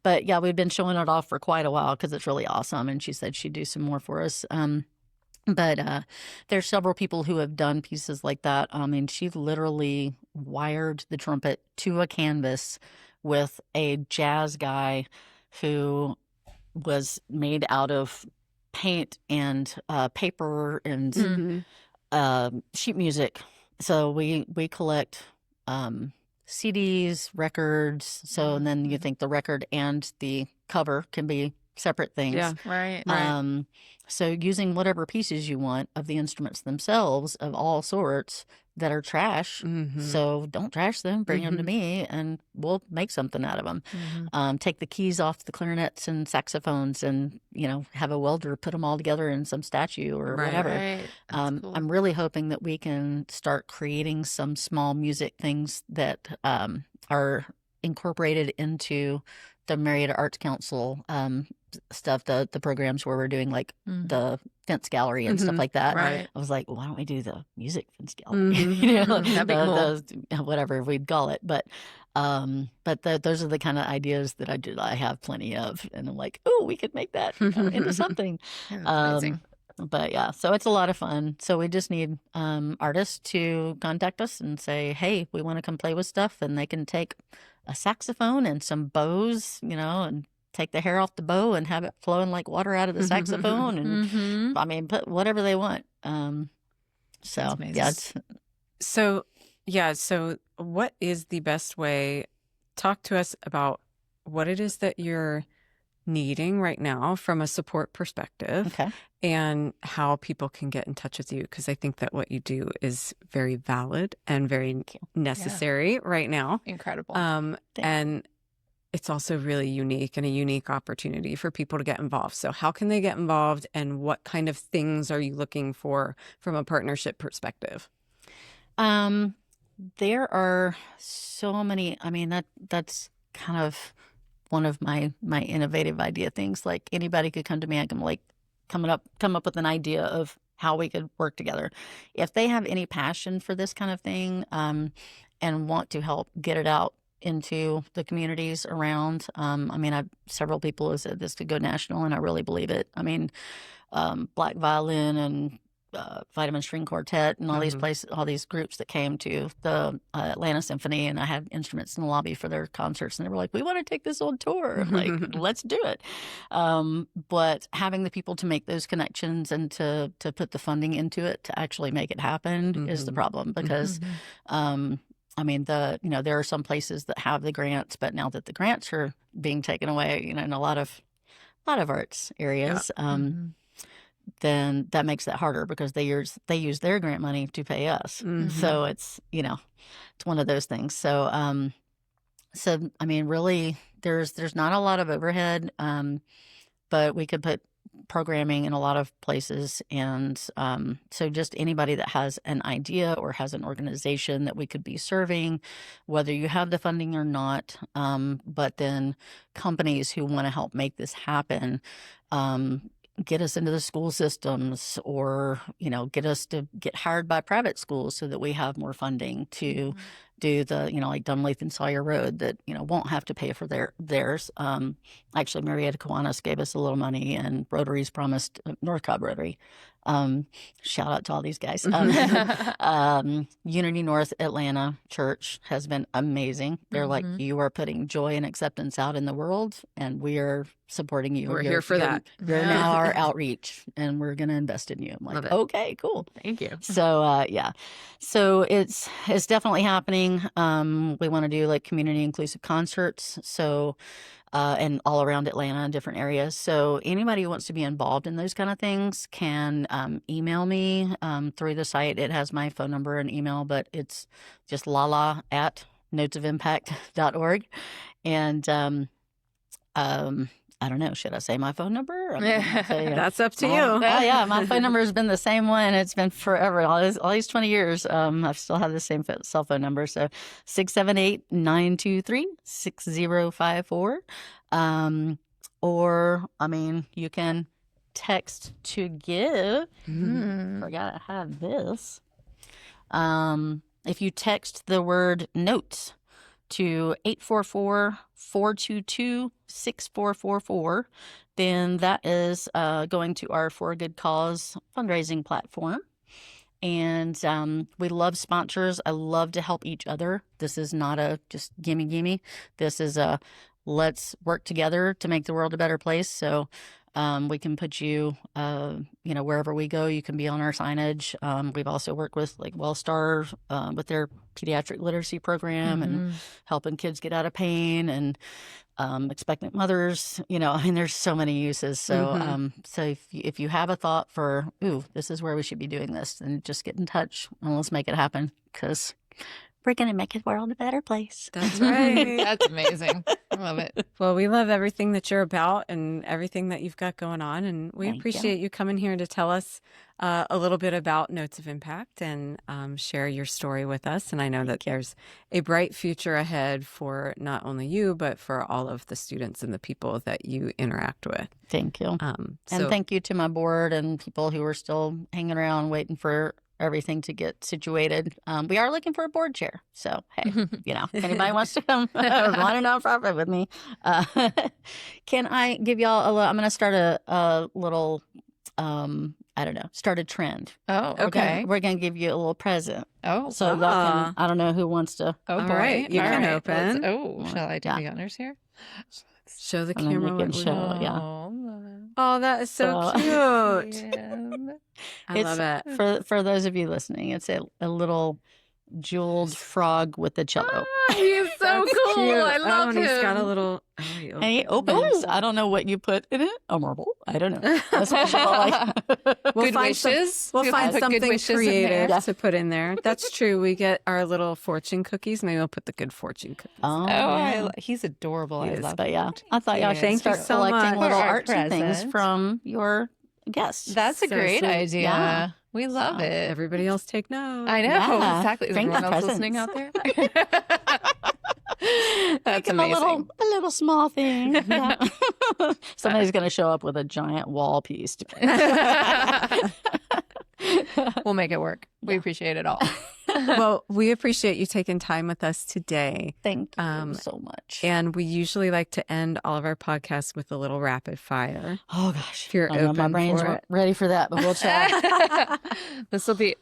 But yeah, we've been showing it off for quite a while because it's really awesome. And she said she'd do some more for us. But there's several people who have done pieces like that. She literally wired the trumpet to a canvas with a jazz guy who was made out of paint and paper and sheet music. So we collect CDs, records. So and then you think the record and the cover can be separate things. Yeah. Right. So using whatever pieces you want of the instruments themselves of all sorts, that are trash. So don't trash them. Bring them to me, and we'll make something out of them. Take the keys off the clarinets and saxophones, and have a welder put them all together in some statue or whatever. Right. That's cool. I'm really hoping that we can start creating some small music things that are incorporated into the Marietta Arts Council stuff, the programs where we're doing like the fence gallery and stuff like that. Right. I was like, why don't we do the music fence gallery? That'd be cool. Whatever we'd call it. But those are the kind of ideas that I have plenty of, and I'm like, oh, we could make that into something. That's amazing. But yeah, so it's a lot of fun. So we just need artists to contact us and say, hey, we want to come play with stuff, and they can take a saxophone and some bows, and take the hair off the bow and have it flowing like water out of the saxophone, and I mean, put whatever they want. So yeah, so what is the best way? Talk to us about what it is that you're needing right now from a support perspective, okay, and how people can get in touch with you, because I think that what you do is very valid and very necessary right now. Incredible. And it's also really unique and a unique opportunity for people to get involved. So how can they get involved, and what kind of things are you looking for from a partnership perspective? There are so many. I mean, that's kind of one of my innovative idea things. Like, anybody could come to me. I can like come up with an idea of how we could work together. If they have any passion for this kind of thing, and want to help get it out into the communities around. I mean, several people have said this could go national, and I really believe it. I mean, Black Violin and Vitamin String Quartet and all these places, all these groups that came to the Atlanta Symphony, and I had instruments in the lobby for their concerts, and they were like, we want to take this on tour. I'm like, let's do it. But having the people to make those connections and to put the funding into it to actually make it happen is the problem, because I mean, there are some places that have the grants, but now that the grants are being taken away, in a lot of arts areas, then that makes it harder, because they use their grant money to pay us. So it's one of those things. So I mean, really, there's not a lot of overhead, but we could put programming in a lot of places, and so just anybody that has an idea or has an organization that we could be serving, whether you have the funding or not, but then companies who want to help make this happen, get us into the school systems, or get us to get hired by private schools so that we have more funding to do the like Dunleith and Sawyer Road that won't have to pay for theirs. Actually, Marietta Kiwanis gave us a little money, and Rotary's promised, North Cobb Rotary. Shout out to all these guys. Unity North Atlanta Church has been amazing. They're like, you are putting joy and acceptance out in the world, and we are supporting you. We're here for that. You're now our outreach, and we're going to invest in you. I'm like, okay, cool. Thank you. So so it's definitely happening. We want to do like community inclusive concerts. So and all around Atlanta in different areas. So anybody who wants to be involved in those kind of things can email me through the site. It has my phone number and email, but it's just lala@notesofimpact.org. And I don't know, should I say my phone number? That's up to you. Yeah, my phone number has been the same one. It's been forever, all these 20 years. I've still had the same cell phone number. So 678-923-6054. Or, I mean, you can text to give. Forgot I have this. If you text the word notes to 844-422-6444, then that is going to our For a Good Cause fundraising platform. And we love sponsors. I love to help each other. This is not a just gimme. This is a let's work together to make the world a better place. So we can put you, wherever we go. You can be on our signage. We've also worked with like Wellstar with their pediatric literacy program and helping kids get out of pain. And expectant mothers, I mean, there's so many uses. So, so if you have a thought for, ooh, this is where we should be doing this, then just get in touch and let's make it happen, because we're going to make the world a better place. That's right. That's amazing. I love it. Well, we love everything that you're about and everything that you've got going on. And we Thank you. appreciate you coming here to tell us a little bit about Notes of Impact and share your story with us. And I know that there's a bright future ahead for not only you, but for all of the students and the people that you interact with. Thank you. So And thank you to my board and people who are still hanging around waiting for everything to get situated. We are looking for a board chair. So, hey, if anybody wants to come run a nonprofit with me, can I give y'all I'm going to start a little, start a trend. Oh, Okay. We're going to give you a little present. Oh, So y'all can, I don't know who wants to. oh All boy. right, you All can right, open. shall I do Yeah. the honors here? show the And then you camera can what we show, want. yeah. Oh, that is so So- cute. I It's love it. For those of you listening, it's a little jeweled frog with a cello. He's so That's cool. cute. I love and him. he's got a little. Oh, he And he opened. opens. I don't know what you put in it. A marble. I don't know. That's what y'all like. We'll Good find some- wishes. We'll You find put good something wishes in creative there. to put in there. That's true. We get our little fortune cookies. Maybe we'll put the good fortune cookies. Oh, Oh, yeah. he's adorable. He I is. love But him. yeah, I thought y'all should Thank you start so collecting much. little For our artsy things present. from your guests. That's a So great sweet. idea. Yeah. We love So, it. Everybody else take notes. I know. Yeah. Exactly. Is Bring the everyone else listening out there? That's Make 'em a amazing. little small thing. Yeah. Somebody's going to show up with a giant wall piece. We'll make it work. We appreciate it all. Well, we appreciate you taking time with us today. Thank you Um, so much. And we usually like to end all of our podcasts with a little rapid fire. Oh gosh, If you're I don't know, my open brain's for it. ready for that, but we'll chat. This will be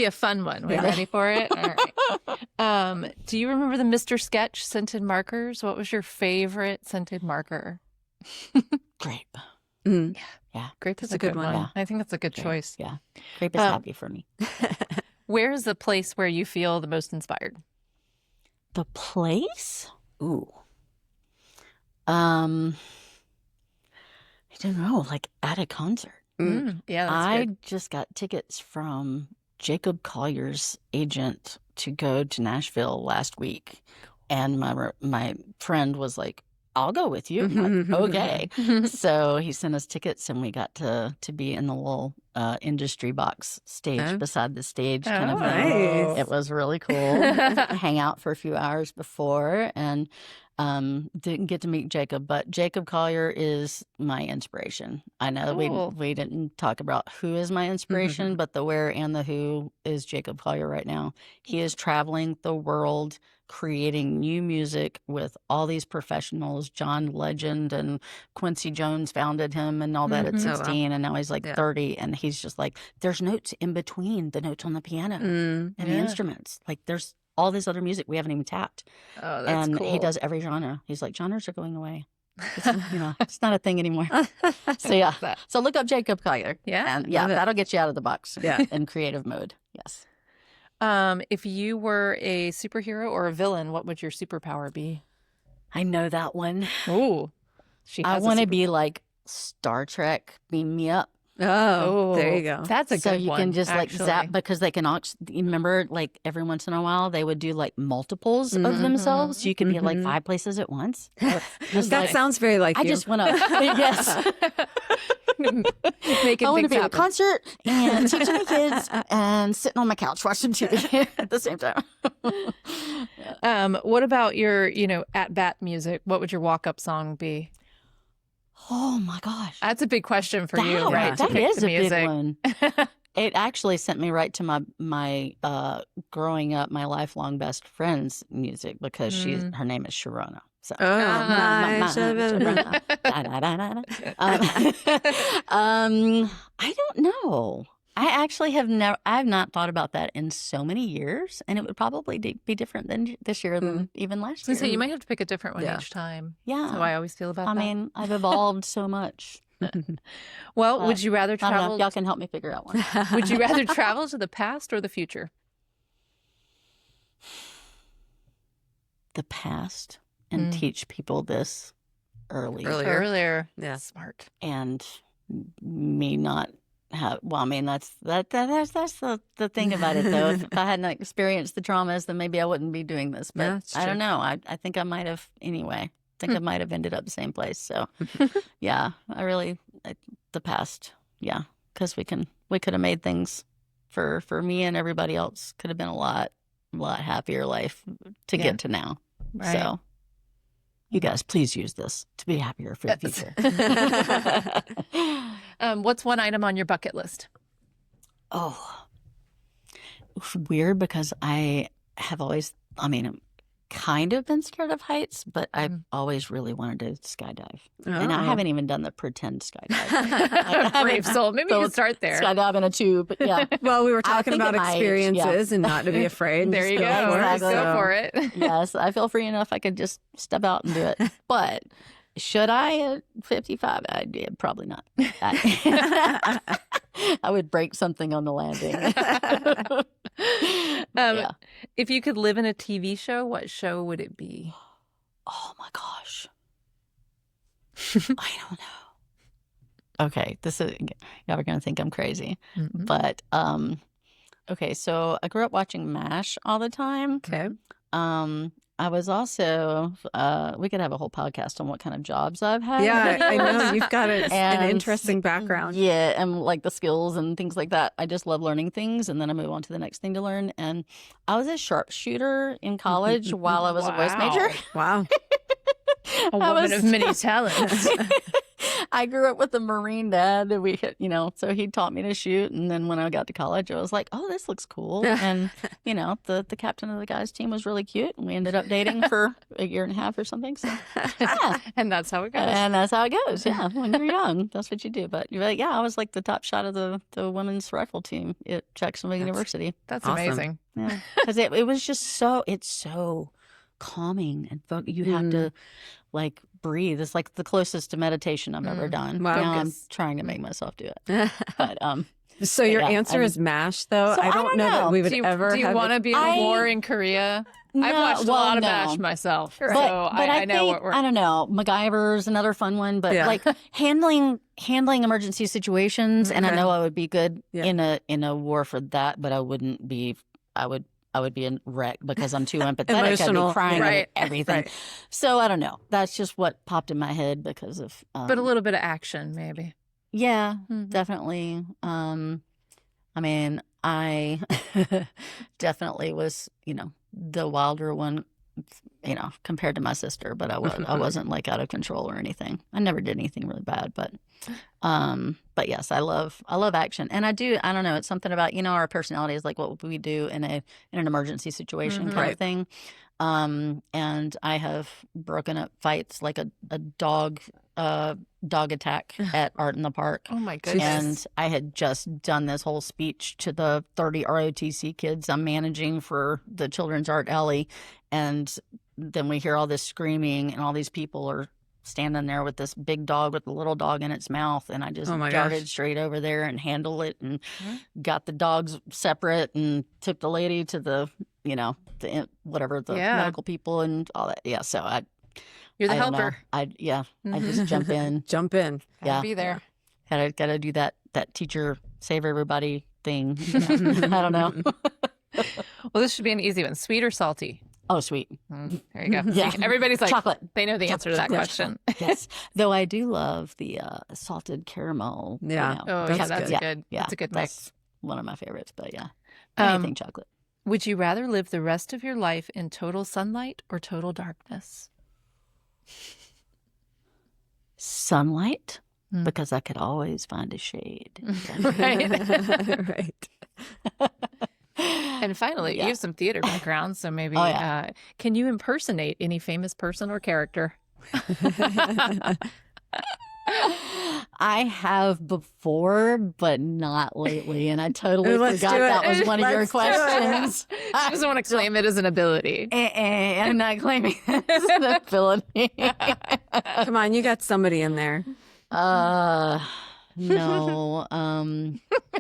a fun one. We're ready for it. All right. Do you remember the Mr. Sketch scented markers? What was your favorite scented marker? Grape. Mm. Grape is That's a good one. Yeah. I think that's a good Grape. choice. Yeah, grape is happy for me. Where is the place where you feel the most inspired? The place? Ooh. I don't know, like at a concert. Yeah, that's I good. just got tickets from Jacob Collier's agent to go to Nashville last week, and my friend was like, "I'll go with you." I'm like, okay. So he sent us tickets, and we got to be in the little industry box stage Oh. beside the stage kind of Oh, thing. nice. It was really cool. Hang out for a few hours before, and didn't get to meet Jacob, but Jacob Collier is my inspiration. I know Cool. we didn't talk about who is my inspiration, but the where and the who is Jacob Collier right now. He is traveling the world creating new music with all these professionals. John Legend and Quincy Jones founded him and all that at Mhm. Oh, wow. 16, and now he's like Yeah. 30, and he's just like, there's notes in between the notes on the piano Mm. and the Yeah. instruments. Like there's all this other music we haven't even tapped. Oh, that's And cool. he does every genre. He's like, genres are going away. It's, it's not a thing anymore. So yeah. That. So look up Jacob Collier. Yeah. And yeah, love it. that'll get you out of the box. Yeah. In creative mode. Yes. If you were a superhero or a villain, what would your superpower be? I know that one. Ooh, I want to be like Star Trek. Beam me up. Oh, there you go. That's a So good you one. can just like actually. zap, because they can you remember like every once in a while they would do like multiples of Mhm. themselves. So you could be at like Mhm. 5 places at once. that like- sounds very like I you. just want to, yes. Making I want to things be at a happen. concert and teaching the kids and sitting on my couch watching TV at the same time. What about your, at bat music? What would your walk up song be? Oh my gosh. That's a big question for you, That- right? to That pick is the a big music. one. It actually sent me right to my growing up, my lifelong best friend's music, because her name is Sharona. So Oh, my Sharona. Da-da-da-da-da. I don't know. I actually I've not thought about that in so many years, and it would probably be different than this year than even last year. So you might have to pick a different one Yeah. each time. Yeah. That's how I always feel about I that. mean, I've evolved so much. Well, would you rather I don't know travel? if y'all can help me figure out one. Would you rather travel to the past or the future? The past and teach people this Earlier. Yeah. Smart. and me not have. Well, I mean that's the thing about it though. If I hadn't experienced the traumas, then maybe I wouldn't be doing this. But Yeah, that's I don't true. know. I think I might have anyway. I think I might have ended up the same place. So yeah, the past. Yeah, because we could have made things for me and everybody else could have been a lot happier life to get to now. Right. So you guys, please use this to be happier for the future. What's one item on your bucket list? Oh, weird because I have always, kind of been scared of heights, but I've always really wanted to skydive. And I haven't even done the pretend skydive. Brave soul. Maybe you can start there. Skydive in a tube. Yeah. Well, we were talking think about at my age, experiences and not to be afraid. There you Just go. for it. Exactly. Go for it. Yes, I feel free enough. I could just step out and do it. But should I at 55? Probably not. I would break something on the landing. Yeah. If you could live in a TV show, what show would it be? Oh my gosh. I don't know. Okay, this is y'all are gonna think I'm crazy, but okay. So I grew up watching MASH all the time. Okay. I was also we could have a whole podcast on what kind of jobs I've had. Yeah, I know you've got an And interesting background. Yeah, and like the skills and things like that. I just love learning things, and then I move on to the next thing to learn. And I was a sharpshooter in college while I was a voice major. Wow. A woman of many talents. I grew up with a Marine dad. And we, so he taught me to shoot. And then when I got to college, I was like, oh, this looks cool. And, the captain of the guys' team was really cute. And we ended up dating for a year and a half or something. So, yeah. And that's how it goes. And that's how it goes. Yeah. When you're young, that's what you do. But you're like, yeah, I was like the top shot of the women's rifle team at Jacksonville University. That's awesome. amazing. Yeah. Because it was just it's so calming and you have to like breathe. It's like the closest to meditation I've ever done. Wow. Now I'm trying to make myself do it. But So your yeah, answer is MASH, though? So I don't know that we would ever Do you have want to be in a war in Korea? I've watched a lot of MASH myself, so I know what we're... I don't know. MacGyver's another fun one, but like handling emergency situations, and I know I would be good in a war for that, but I wouldn't be. I would be a wreck because I'm too empathetic. I'd be crying at everything. Right. So I don't know. That's just what popped in my head because of. But a little bit of action, maybe. Yeah, definitely. I mean, I definitely was, the wilder one, compared to my sister, but I wasn't like out of control or anything. I never did anything really bad, but yes, I love action. And I don't know, it's something about, our personality is like what would we do in an emergency situation kind of thing. And I have broken up fights like a dog attack at Art in the Park. Oh my goodness. And I had just done this whole speech to the 30 ROTC kids I'm managing for the Children's Art Alley. And then we hear all this screaming and all these people are standing there with this big dog with a little dog in its mouth. And I just darted straight over there and handled it and got the dogs separate and took the lady to the, the medical people and all that. Yeah. So you're the helper. I just jump in. Jump in. Gotta be there. Gotta do that teacher save everybody thing. I don't know. Well, this should be an easy one. Sweet or salty? Oh, sweet. There you go. Yeah. Everybody's like, chocolate. They know the answer to that question. Yes. Though I do love the salted caramel. Yeah. Oh, That's yeah, that's good. good. Yeah. That's a good mix. That's one of my favorites, but yeah. Anything chocolate. Would you rather live the rest of your life in total sunlight or total darkness? Sunlight, because I could always find a shade. Right. Right. And finally, you have some theater background, so maybe can you impersonate any famous person or character? I have before, but not lately, and I totally Let's forgot do it. that was one of your Let's do it. questions. She doesn't want to claim it as an ability. I'm not claiming it as an ability. Come on, you got somebody in there. No.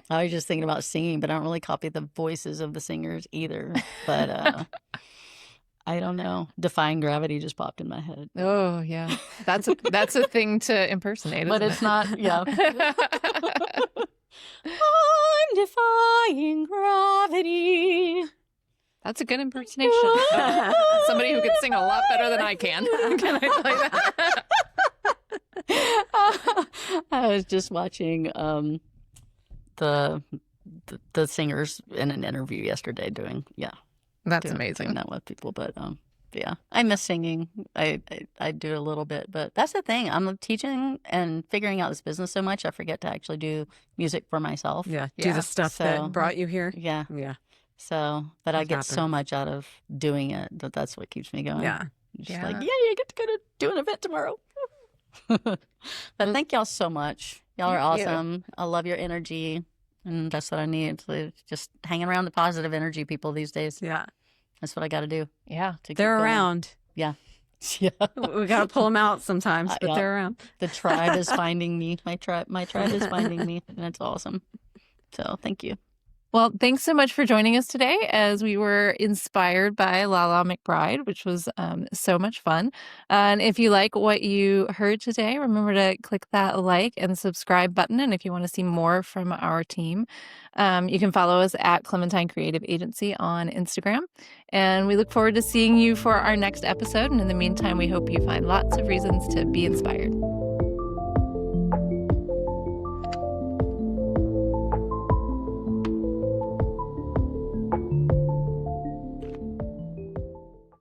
I was just thinking about singing, but I don't really copy the voices of the singers either. But I don't know. Defying gravity just popped in my head. Oh yeah, that's a thing to impersonate, But isn't it's not, yeah. it? I'm defying gravity. That's a good impersonation. Somebody who can sing a lot better than I can. Can I play that? I was just watching the singers in an interview yesterday doing That's doing amazing. that with people, but yeah, I miss singing. I do a little bit, but that's the thing. I'm teaching and figuring out this business so much, I forget to actually do music for myself. do Yeah. the stuff So- that brought you here. Yeah. Yeah. So, but I That get so happens. much out of doing it that's what keeps me going. Yeah. Just Yeah. like, yeah, you get to go to do an event tomorrow. But thank y'all so much. Y'all are Thank you. awesome. I love your energy. And that's what I need. So just hanging around the positive energy people these days. Yeah. That's what I got to do. Yeah. To keep They're going. around. Yeah. We got to pull them out sometimes, but yeah. they're around. The tribe is finding me. My tribe is finding me. And it's awesome. So thank you. Well, thanks so much for joining us today as we were inspired by LaLa McBride, which was so much fun. And if you like what you heard today, remember to click that like and subscribe button. And if you want to see more from our team, you can follow us at Clementine Creative Agency on Instagram. And we look forward to seeing you for our next episode. And in the meantime, we hope you find lots of reasons to be inspired.